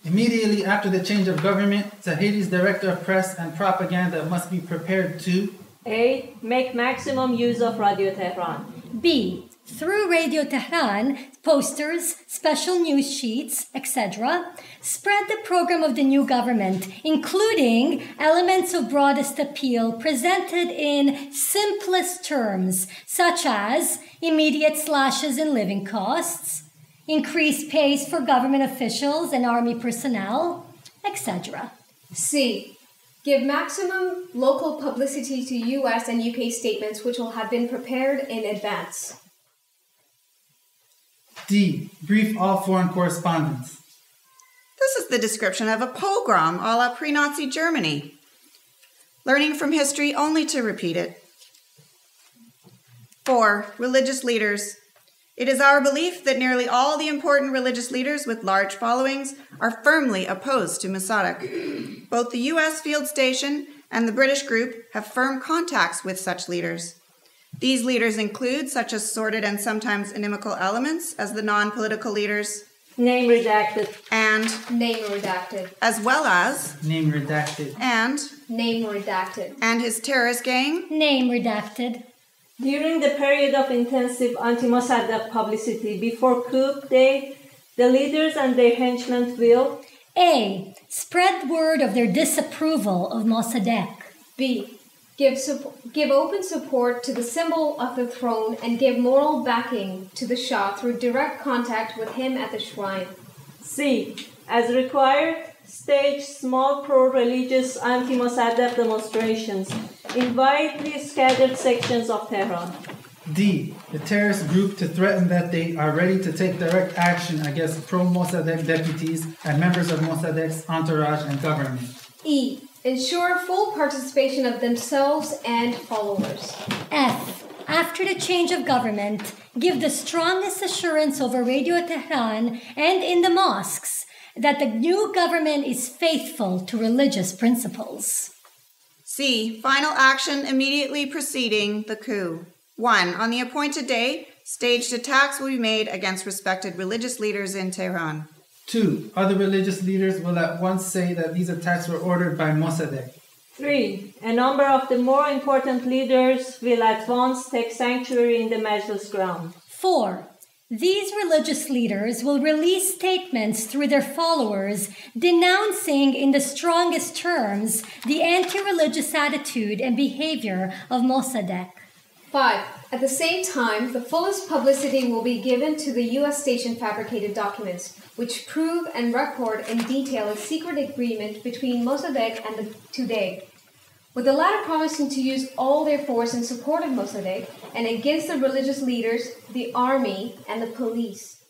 Immediately after the change of government, Tahiri's director of press and propaganda must be prepared to A. Make maximum use of Radio Tehran. B. Through Radio Tehran, posters, special news sheets, etc., spread the program of the new government, including elements of broadest appeal presented in simplest terms, such as immediate slashes in living costs, increased pays for government officials and army personnel, etc. C. Give maximum local publicity to US and UK statements which will have been prepared in advance. D. Brief all foreign correspondents. This is the description of a pogrom a la pre-Nazi Germany. Learning from history only to repeat it. 4. Religious leaders. It is our belief that nearly all the important religious leaders with large followings are firmly opposed to Mossadegh. Both the U.S. field station and the British group have firm contacts with such leaders. These leaders include such as sordid and sometimes inimical elements as the non-political leaders, Name redacted. and Name redacted. as well as Name redacted. and Name redacted. his terrorist gang, Name redacted. During the period of intensive anti-Mossadegh publicity before coup day, the leaders and their henchmen will A. Spread word of their disapproval of Mossadegh. B. Give open support to the symbol of the throne and give moral backing to the Shah through direct contact with him at the shrine. C. As required, stage small pro-religious anti-Mossadegh demonstrations in widely scattered sections of Tehran. D. The terrorist group to threaten that they are ready to take direct action against pro-Mossadegh deputies and members of Mossadegh's entourage and government. E. Ensure full participation of themselves and followers. F. After the change of government, give the strongest assurance over Radio Tehran and in the mosques that the new government is faithful to religious principles. C. Final action immediately preceding the coup. 1. On the appointed day, staged attacks will be made against respected religious leaders in Tehran. 2. Other religious leaders will at once say that these attacks were ordered by Mossadegh. 3. A number of the more important leaders will at once take sanctuary in the Majlis ground. 4. These religious leaders will release statements through their followers denouncing in the strongest terms the anti-religious attitude and behavior of Mossadegh. 5. At the same time, the fullest publicity will be given to the U.S. station fabricated documents, which prove and record in detail a secret agreement between Mossadegh and the Tudeh, with the latter promising to use all their force in support of Mossadegh and against the religious leaders, the army, and the police.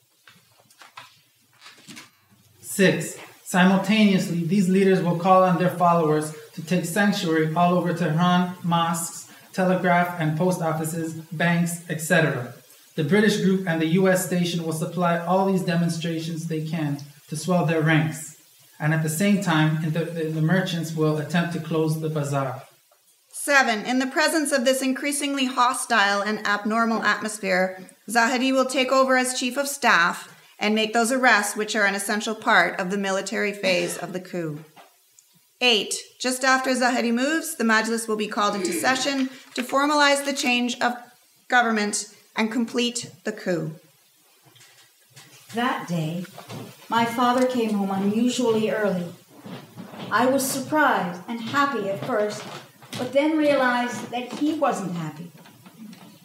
6. Simultaneously, these leaders will call on their followers to take sanctuary all over Tehran, mosques, telegraph and post offices, banks, etc. The British group and the U.S. station will supply all these demonstrations they can to swell their ranks. And at the same time, the merchants will attempt to close the bazaar. 7. In the presence of this increasingly hostile and abnormal atmosphere, Zahedi will take over as chief of staff and make those arrests which are an essential part of the military phase of the coup. 8. Just after Zahedi moves, the Majlis will be called into session to formalize the change of government and complete the coup. That day, my father came home unusually early. I was surprised and happy at first, but then realized that he wasn't happy.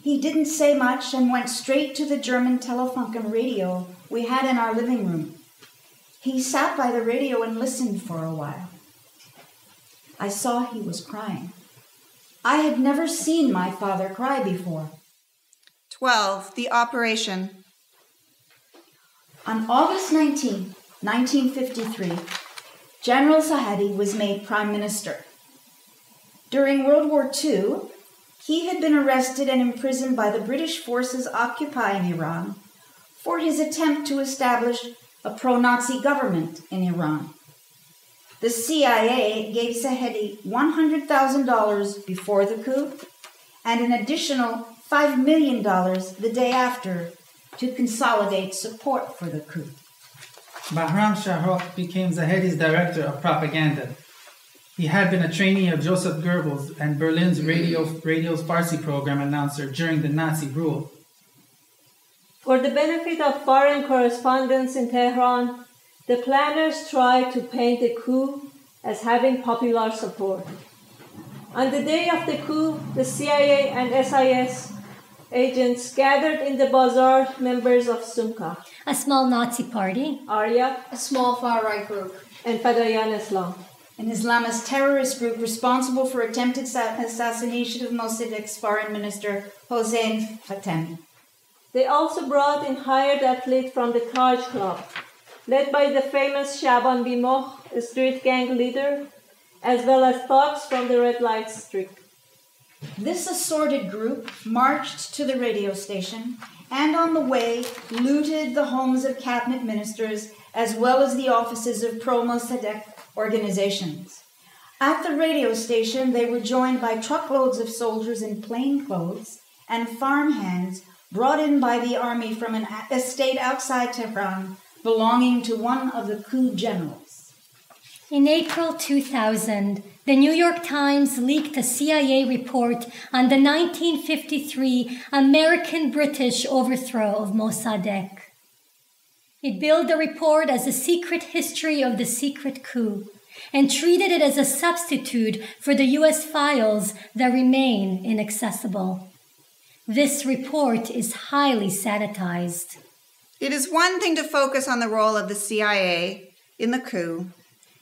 He didn't say much and went straight to the German Telefunken radio we had in our living room. He sat by the radio and listened for a while. I saw he was crying. I had never seen my father cry before. 12. The operation. On August 19, 1953, General Zahedi was made Prime Minister. During World War II, he had been arrested and imprisoned by the British forces occupying Iran for his attempt to establish a pro-Nazi government in Iran. The CIA gave Zahedi $100,000 before the coup and an additional $5 million the day after to consolidate support for the coup. Bahram Shahrokh became Zahedi's director of propaganda. He had been a trainee of Joseph Goebbels and Berlin's radio's Farsi program announcer during the Nazi rule. For the benefit of foreign correspondents in Tehran, the planners tried to paint the coup as having popular support. On the day of the coup, the CIA and SIS agents gathered in the bazaar members of Sumka, A small Nazi party. Arya, A small far-right group. and Fadayan Islam. An Islamist terrorist group responsible for attempted assassination of Mossadegh Foreign Minister Hossein Fatemi. They also brought in hired athletes from the Taj Club, led by the famous Shaban Bimoh, a street gang leader, as well as thugs from the Red Light District. This assorted group marched to the radio station and on the way looted the homes of cabinet ministers as well as the offices of pro-Mossadegh organizations. At the radio station, they were joined by truckloads of soldiers in plain clothes and farmhands brought in by the army from an estate outside Tehran belonging to one of the coup generals. In April 2000, the New York Times leaked a CIA report on the 1953 American-British overthrow of Mossadegh. It billed the report as a secret history of the secret coup and treated it as a substitute for the U.S. files that remain inaccessible. This report is highly sanitized. It is one thing to focus on the role of the CIA in the coup.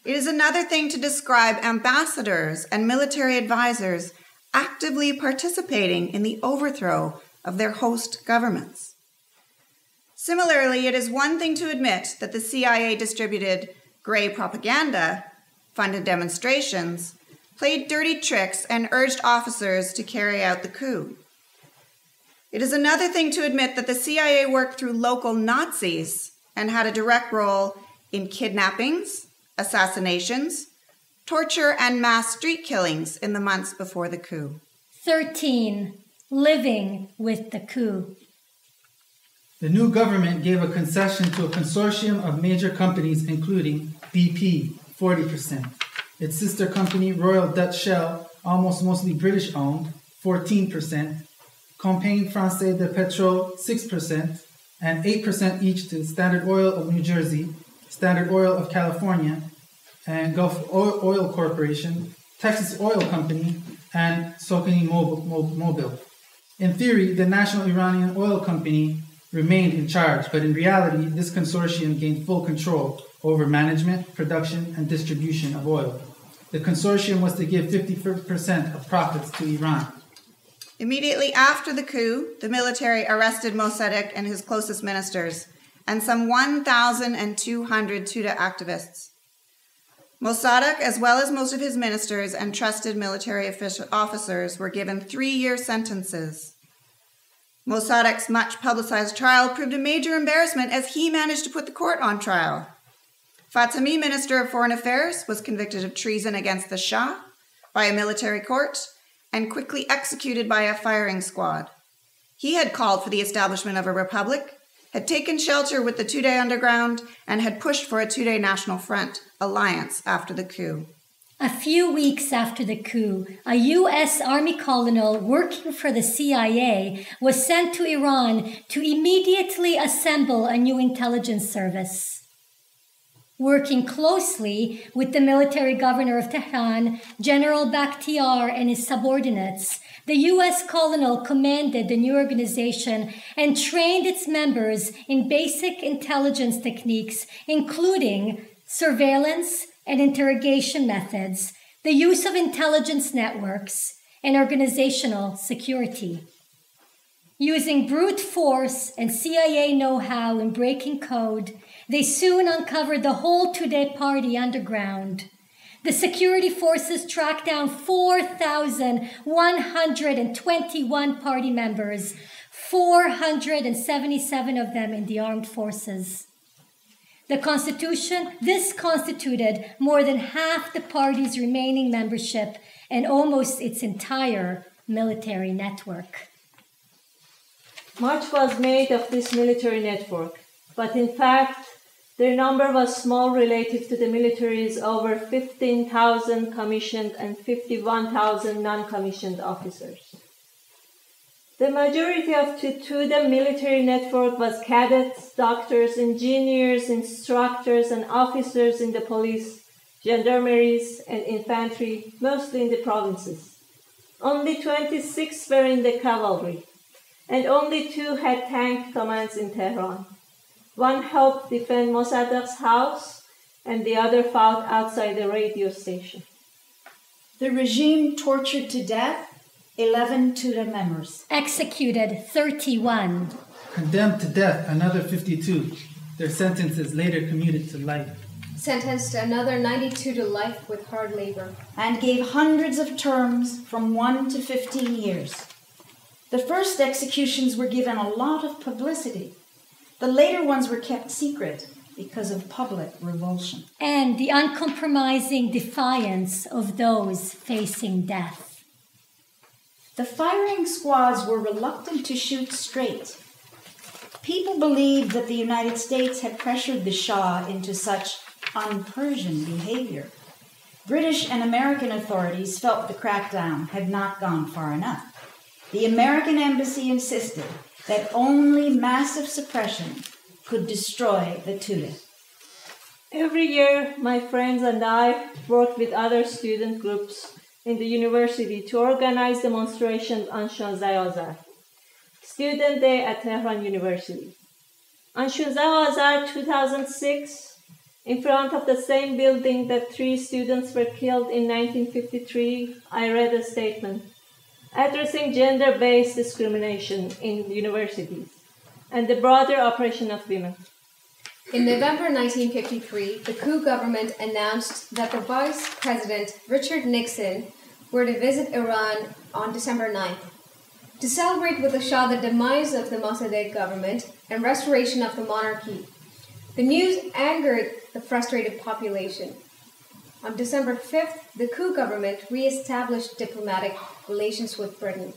It is another thing to describe ambassadors and military advisors actively participating in the overthrow of their host governments. Similarly, it is one thing to admit that the CIA distributed gray propaganda, funded demonstrations, played dirty tricks, and urged officers to carry out the coup. It is another thing to admit that the CIA worked through local Nazis and had a direct role in kidnappings, assassinations, torture, and mass street killings in the months before the coup. 13. Living with the coup. The new government gave a concession to a consortium of major companies including BP, 40%, its sister company Royal Dutch Shell, almost mostly British owned, 14%, Compagnie Française de Pétrole, 6%, and 8% each to Standard Oil of New Jersey, Standard Oil of California, and Gulf Oil Corporation, Texas Oil Company, and Sokoni Mobil. In theory, the National Iranian Oil Company remained in charge, but in reality, this consortium gained full control over management, production, and distribution of oil. The consortium was to give 50% of profits to Iran. Immediately after the coup, the military arrested Mossadegh and his closest ministers and some 1,200 Tudeh activists. Mossadegh, as well as most of his ministers and trusted military officers, were given 3-year sentences. Mossadegh's much publicized trial proved a major embarrassment as he managed to put the court on trial. Fatemi, Minister of Foreign Affairs, was convicted of treason against the Shah by a military court and quickly executed by a firing squad. He had called for the establishment of a republic, had taken shelter with the Tudeh underground, and had pushed for a Tudeh National Front alliance after the coup. A few weeks after the coup, a U.S. Army colonel working for the CIA was sent to Iran to immediately assemble a new intelligence service. Working closely with the military governor of Tehran, General Bakhtiar, and his subordinates, the U.S. colonel commanded the new organization and trained its members in basic intelligence techniques, including surveillance and interrogation methods, the use of intelligence networks, and organizational security. Using brute force and CIA know-how in breaking code, they soon uncovered the whole Tudeh party underground. The security forces tracked down 4,121 party members, 477 of them in the armed forces. This constituted more than half the party's remaining membership and almost its entire military network. Much was made of this military network, but in fact, their number was small relative to the military's over 15,000 commissioned and 51,000 non-commissioned officers. The majority of the military network was cadets, doctors, engineers, instructors, and officers in the police, gendarmeries, and infantry, mostly in the provinces. Only 26 were in the cavalry, and only 2 had tank commands in Tehran. One helped defend Mossadegh's house, and the other fought outside the radio station. The regime tortured to death 11 Tudeh members. Executed 31. Condemned to death another 52. Their sentences later commuted to life. Sentenced another 92 to life with hard labor. And gave hundreds of terms from 1 to 15 years. The first executions were given a lot of publicity. The later ones were kept secret because of public revulsion. And the uncompromising defiance of those facing death. The firing squads were reluctant to shoot straight. People believed that the United States had pressured the Shah into such un-Persian behavior. British and American authorities felt the crackdown had not gone far enough. The American embassy insisted that only massive suppression could destroy the Tudeh. Every year, my friends and I worked with other student groups in the university to organize demonstrations on 16 Azar, Student Day at Tehran University. On 16 Azar 2006, in front of the same building that 3 students were killed in 1953, I read a statement addressing gender-based discrimination in universities and the broader oppression of women. In November 1953, the coup government announced that the Vice President Richard Nixon were to visit Iran on December 9th to celebrate with the Shah the demise of the Mossadegh government and restoration of the monarchy. The news angered the frustrated population. On December 5th, the coup government re-established diplomatic relations with Britain,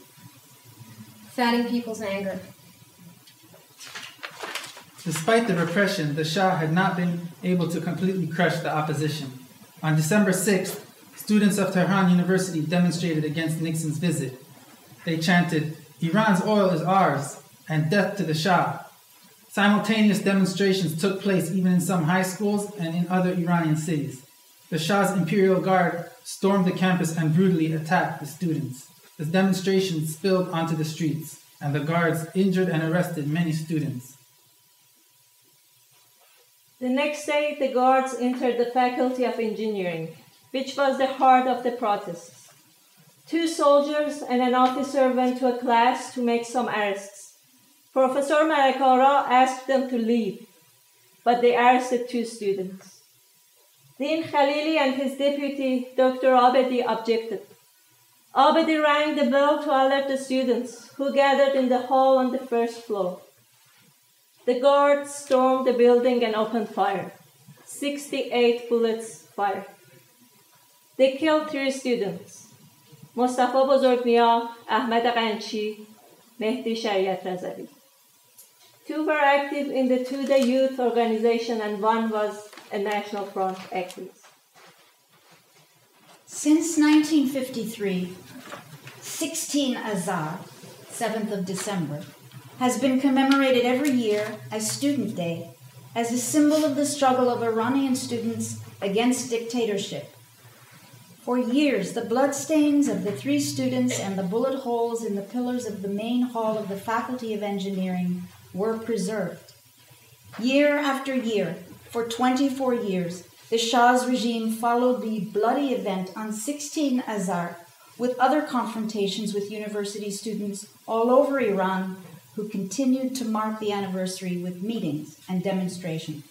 fanning people's anger. Despite the repression, the Shah had not been able to completely crush the opposition. On December 6th, students of Tehran University demonstrated against Nixon's visit. They chanted, "Iran's oil is ours," and "Death to the Shah." Simultaneous demonstrations took place even in some high schools and in other Iranian cities. The Shah's Imperial Guard stormed the campus and brutally attacked the students. The demonstrations spilled onto the streets, and the guards injured and arrested many students. The next day, the guards entered the Faculty of Engineering, which was the heart of the protests. 2 soldiers and an officer went to a class to make some arrests. Professor Malakara asked them to leave, but they arrested 2 students. Dean Khalili and his deputy, Dr. Abedi, objected. Abedi rang the bell to alert the students, who gathered in the hall on the 1st floor. The guards stormed the building and opened fire. 68 bullets fired. They killed 3 students, Mustafa Bozorgnia, Ahmed Qanchi, Mehdi Shariat Razavi. 2 were active in the Tuda youth organization and 1 was a National Front activist. Since 1953, 16 Azar, 7th of December, has been commemorated every year as Student Day, as a symbol of the struggle of Iranian students against dictatorship. For years, the bloodstains of the 3 students and the bullet holes in the pillars of the main hall of the Faculty of Engineering were preserved. Year after year, for 24 years, the Shah's regime followed the bloody event on 16 Azar with other confrontations with university students all over Iran who continued to mark the anniversary with meetings and demonstrations.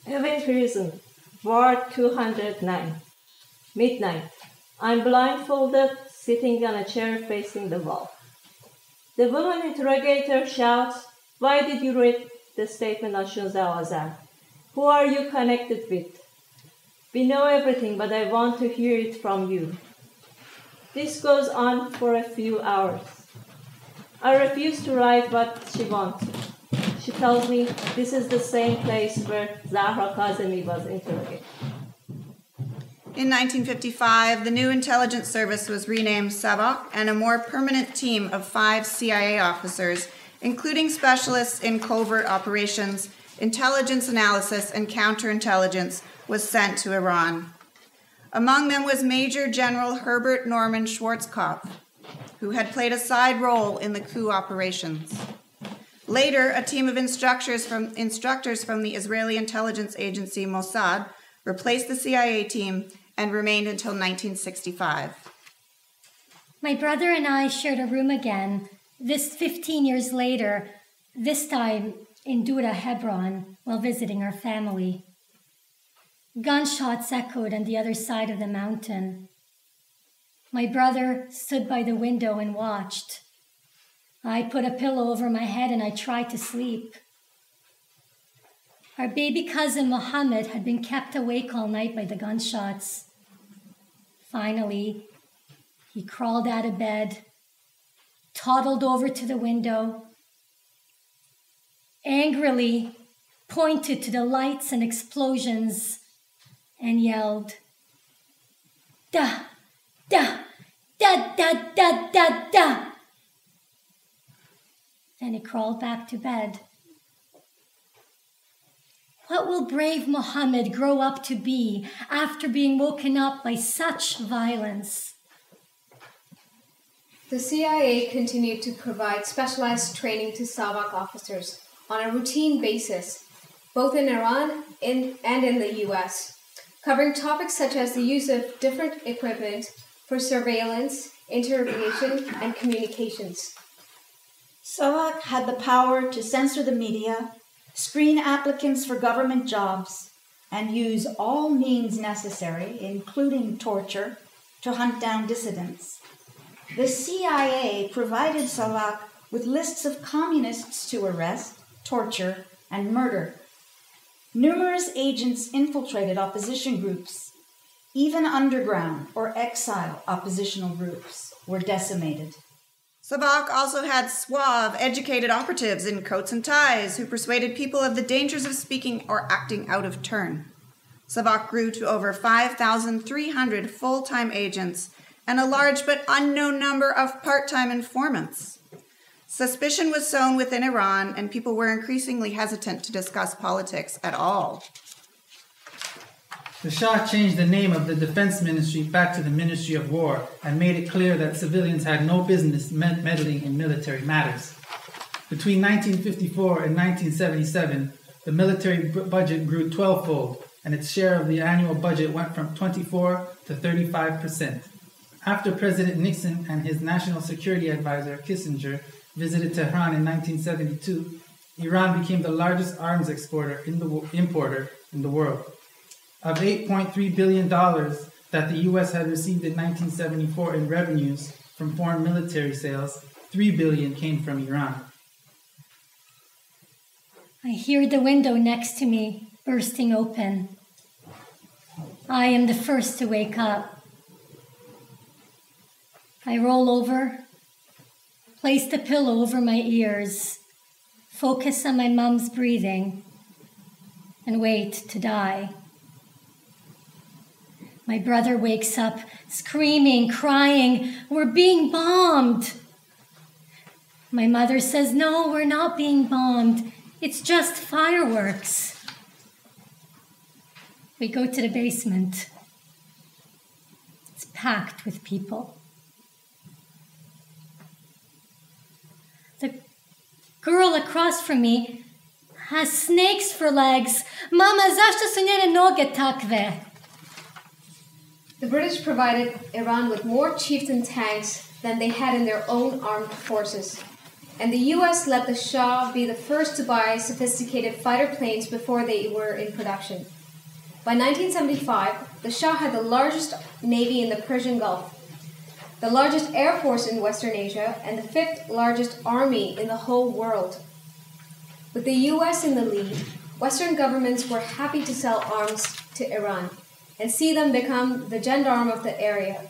Evin Prison, Ward 209, midnight. I'm blindfolded, sitting on a chair facing the wall. The woman interrogator shouts, "Why did you read the statement on 16 Azar? Who are you connected with? We know everything, but I want to hear it from you." This goes on for a few hours. I refuse to write what she wants. She tells me this is the same place where Zahra Kazemi was interrogated. In 1955, the new intelligence service was renamed SAVAK, and a more permanent team of 5 CIA officers, including specialists in covert operations, intelligence analysis, and counterintelligence, was sent to Iran. Among them was Major General Herbert Norman Schwarzkopf, who had played a side role in the coup operations. Later, a team of instructors from the Israeli intelligence agency Mossad replaced the CIA team and remained until 1965. My brother and I shared a room again, this 15 years later, this time in Dura, Hebron, while visiting our family. Gunshots echoed on the other side of the mountain. My brother stood by the window and watched. I put a pillow over my head and I tried to sleep. Our baby cousin Mohammed had been kept awake all night by the gunshots. Finally, he crawled out of bed, toddled over to the window, angrily pointed to the lights and explosions, and yelled, "Da, da, da, da, da, da, da." Then he crawled back to bed. What will brave Mohammed grow up to be after being woken up by such violence? The CIA continued to provide specialized training to SAVAK officers on a routine basis, both in Iran and in the US, covering topics such as the use of different equipment for surveillance, interrogation, and communications. SAVAK had the power to censor the media, screen applicants for government jobs, and use all means necessary, including torture, to hunt down dissidents. The CIA provided SAVAK with lists of communists to arrest, torture, and murder. Numerous agents infiltrated opposition groups. Even underground or exile oppositional groups were decimated. SAVAK also had suave, educated operatives in coats and ties who persuaded people of the dangers of speaking or acting out of turn. SAVAK grew to over 5,300 full-time agents and a large but unknown number of part-time informants. Suspicion was sown within Iran, and people were increasingly hesitant to discuss politics at all. The Shah changed the name of the Defense Ministry back to the Ministry of War and made it clear that civilians had no business meddling in military matters. Between 1954 and 1977, the military budget grew 12-fold, and its share of the annual budget went from 24 to 35%. After President Nixon and his National Security Advisor, Kissinger, visited Tehran in 1972, Iran became the largest arms importer in the world. Of $8.3 billion that the U.S. had received in 1974 in revenues from foreign military sales, $3 billion came from Iran. I hear the window next to me bursting open. I am the first to wake up. I roll over, place the pillow over my ears, focus on my mom's breathing, and wait to die. My brother wakes up, screaming, crying, "We're being bombed!" My mother says, "No, we're not being bombed. It's just fireworks." We go to the basement. It's packed with people. The girl across from me has snakes for legs. "Mama, zašto su njene noge takve?" The British provided Iran with more chieftain tanks than they had in their own armed forces. And the US let the Shah be the first to buy sophisticated fighter planes before they were in production. By 1975, the Shah had the largest navy in the Persian Gulf, the largest air force in Western Asia, and the fifth largest army in the whole world. With the US in the lead, Western governments were happy to sell arms to Iran and see them become the gendarme of the area,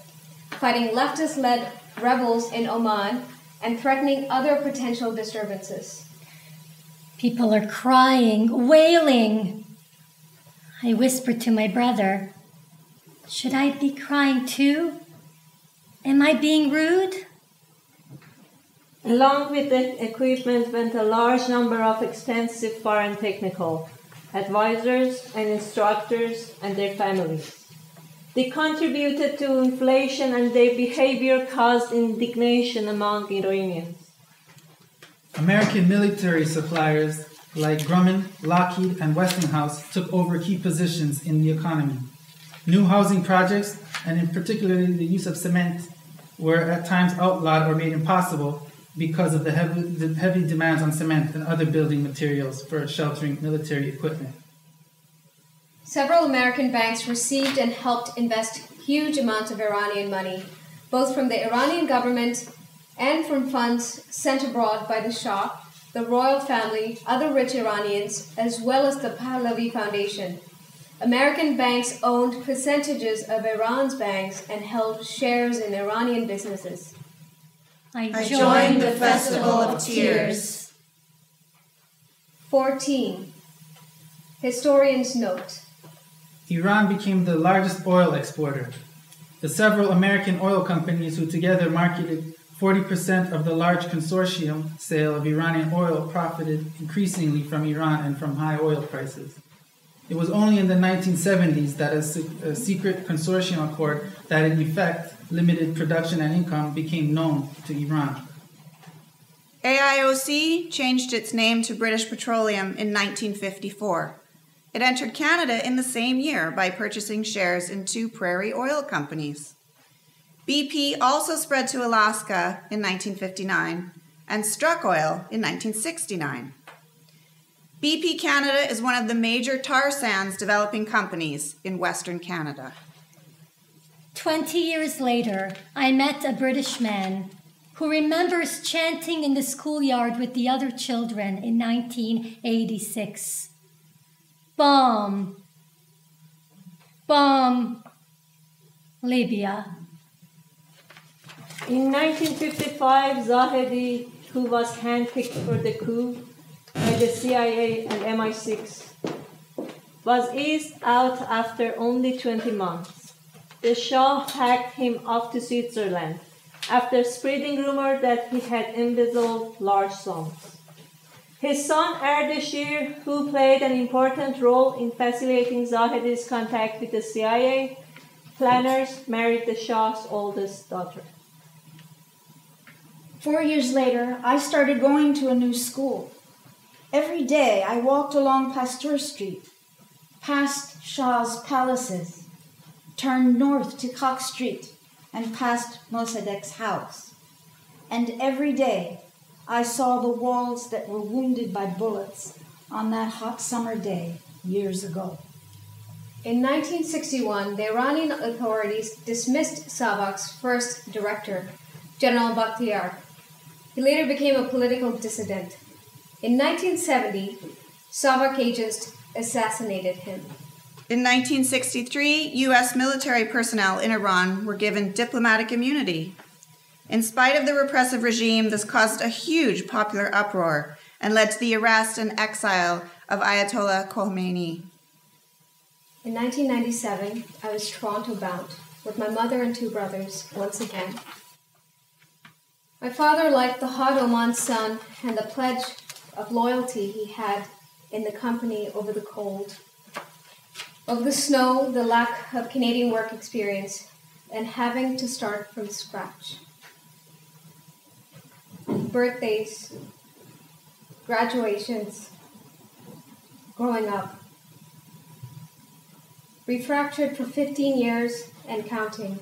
fighting leftist-led rebels in Oman and threatening other potential disturbances. People are crying, wailing. I whisper to my brother, "Should I be crying too? Am I being rude?" Along with the equipment went a large number of expensive foreign technical advisors and instructors and their families. They contributed to inflation, and their behavior caused indignation among Iranians. American military suppliers like Grumman, Lockheed, and Westinghouse took over key positions in the economy. New housing projects, and in particular the use of cement, were at times outlawed or made impossible because of the heavy demands on cement and other building materials for sheltering military equipment. Several American banks received and helped invest huge amounts of Iranian money, both from the Iranian government and from funds sent abroad by the Shah, the royal family, other rich Iranians, as well as the Pathology Foundation. American banks owned percentages of Iran's banks and held shares in Iranian businesses. I joined the Festival of Tears. 14. Historians note. Iran became the largest oil exporter. The several American oil companies who together marketed 40% of the large consortium sale of Iranian oil profited increasingly from Iran and from high oil prices. It was only in the 1970s that a secret consortium accord that in effect limited production and income became known to Iran. AIOC changed its name to British Petroleum in 1954. It entered Canada in the same year by purchasing shares in 2 prairie oil companies. BP also spread to Alaska in 1959 and struck oil in 1969. BP Canada is one of the major tar sands developing companies in Western Canada. 20 years later, I met a British man who remembers chanting in the schoolyard with the other children in 1986. Bomb, bomb, Libya. In 1955, Zahedi, who was handpicked for the coup by the CIA and MI6, was eased out after only 20 months. The Shah packed him off to Switzerland after spreading rumor that he had embezzled large sums. His son Ardeshir, who played an important role in facilitating Zahedi's contact with the CIA planners, married the Shah's oldest daughter. 4 years later, I started going to a new school. Every day I walked along Pasteur Street, past Shah's palaces, turned north to Cox Street, and past Mossadegh's house. And every day I saw the walls that were wounded by bullets on that hot summer day years ago. In 1961, the Iranian authorities dismissed SAVAK's first director, General Bakhtiar. He later became a political dissident. In 1970, SAVAK agents assassinated him. In 1963, U.S. military personnel in Iran were given diplomatic immunity. In spite of the repressive regime, this caused a huge popular uproar and led to the arrest and exile of Ayatollah Khomeini. In 1997, I was Toronto-bound with my mother and two brothers once again. My father liked the hot Oman sun and the pledge of loyalty he had in the company over the cold, over the snow, the lack of Canadian work experience, and having to start from scratch. Birthdays, graduations, growing up. We fractured for 15 years and counting.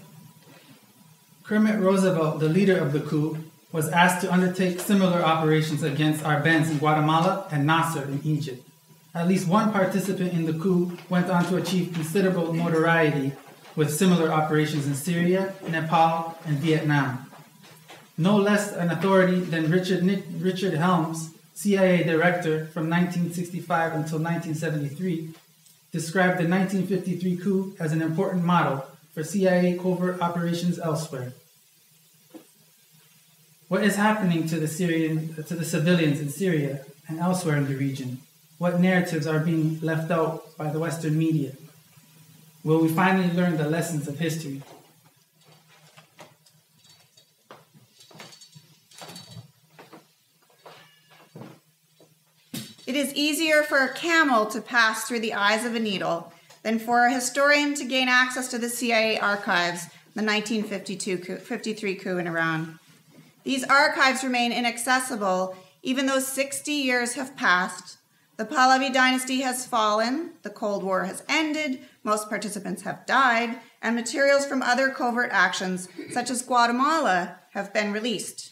Kermit Roosevelt, the leader of the coup, was asked to undertake similar operations against Arbenz in Guatemala and Nasser in Egypt. At least one participant in the coup went on to achieve considerable notoriety with similar operations in Syria, Nepal, and Vietnam. No less an authority than Richard Helms, CIA director from 1965 until 1973, described the 1953 coup as an important model for CIA covert operations elsewhere. What is happening to the civilians in Syria and elsewhere in the region? What narratives are being left out by the Western media? Will we finally learn the lessons of history? It is easier for a camel to pass through the eyes of a needle than for a historian to gain access to the CIA archives, the 1953 coup in Iran. These archives remain inaccessible even though 60 years have passed. The Pahlavi dynasty has fallen, the Cold War has ended, most participants have died, and materials from other covert actions, such as Guatemala, have been released.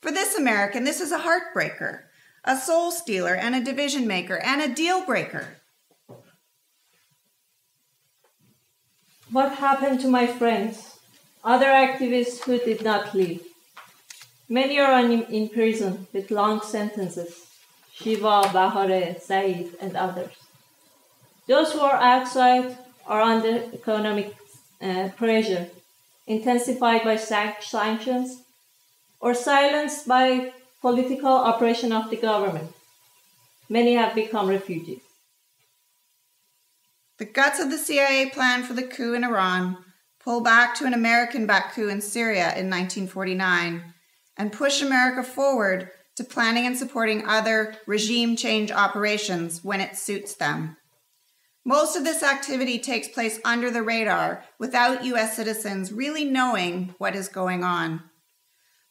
For this American, this is a heartbreaker, a soul stealer and a division maker and a deal breaker. What happened to my friends, other activists who did not leave? Many are in prison with long sentences. Shiva, Bahare, Said, and others. Those who are outside are under economic pressure, intensified by sanctions, or silenced by political operation of the government. Many have become refugees. The guts of the CIA plan for the coup in Iran pull back to an American-backed coup in Syria in 1949 and push America forward to planning and supporting other regime change operations when it suits them. Most of this activity takes place under the radar without U.S. citizens really knowing what is going on.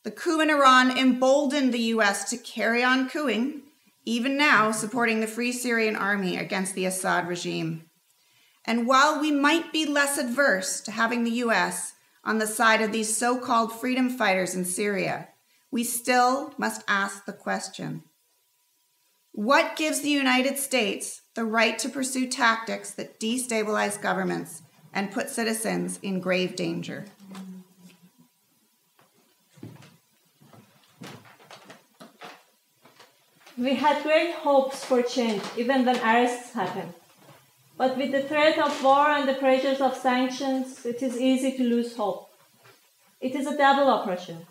The coup in Iran emboldened the U.S. to carry on coupping, even now supporting the Free Syrian Army against the Assad regime. And while we might be less adverse to having the U.S. on the side of these so-called freedom fighters in Syria, we still must ask the question: what gives the United States the right to pursue tactics that destabilize governments and put citizens in grave danger? We had great hopes for change, even when arrests happened. But with the threat of war and the pressures of sanctions, it is easy to lose hope. It is a double oppression.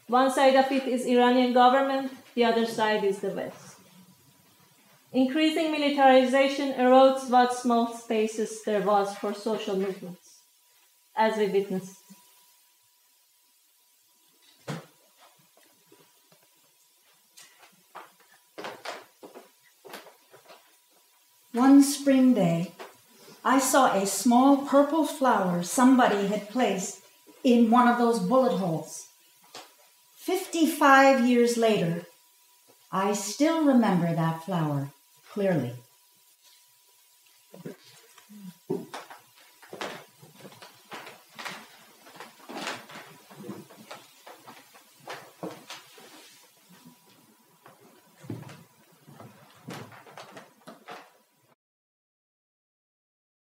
One side of it is Iranian government, the other side is the West. Increasing militarization erodes what small spaces there was for social movements, as we witnessed. One spring day, I saw a small purple flower somebody had placed in one of those bullet holes. 55 years later, I still remember that flower clearly.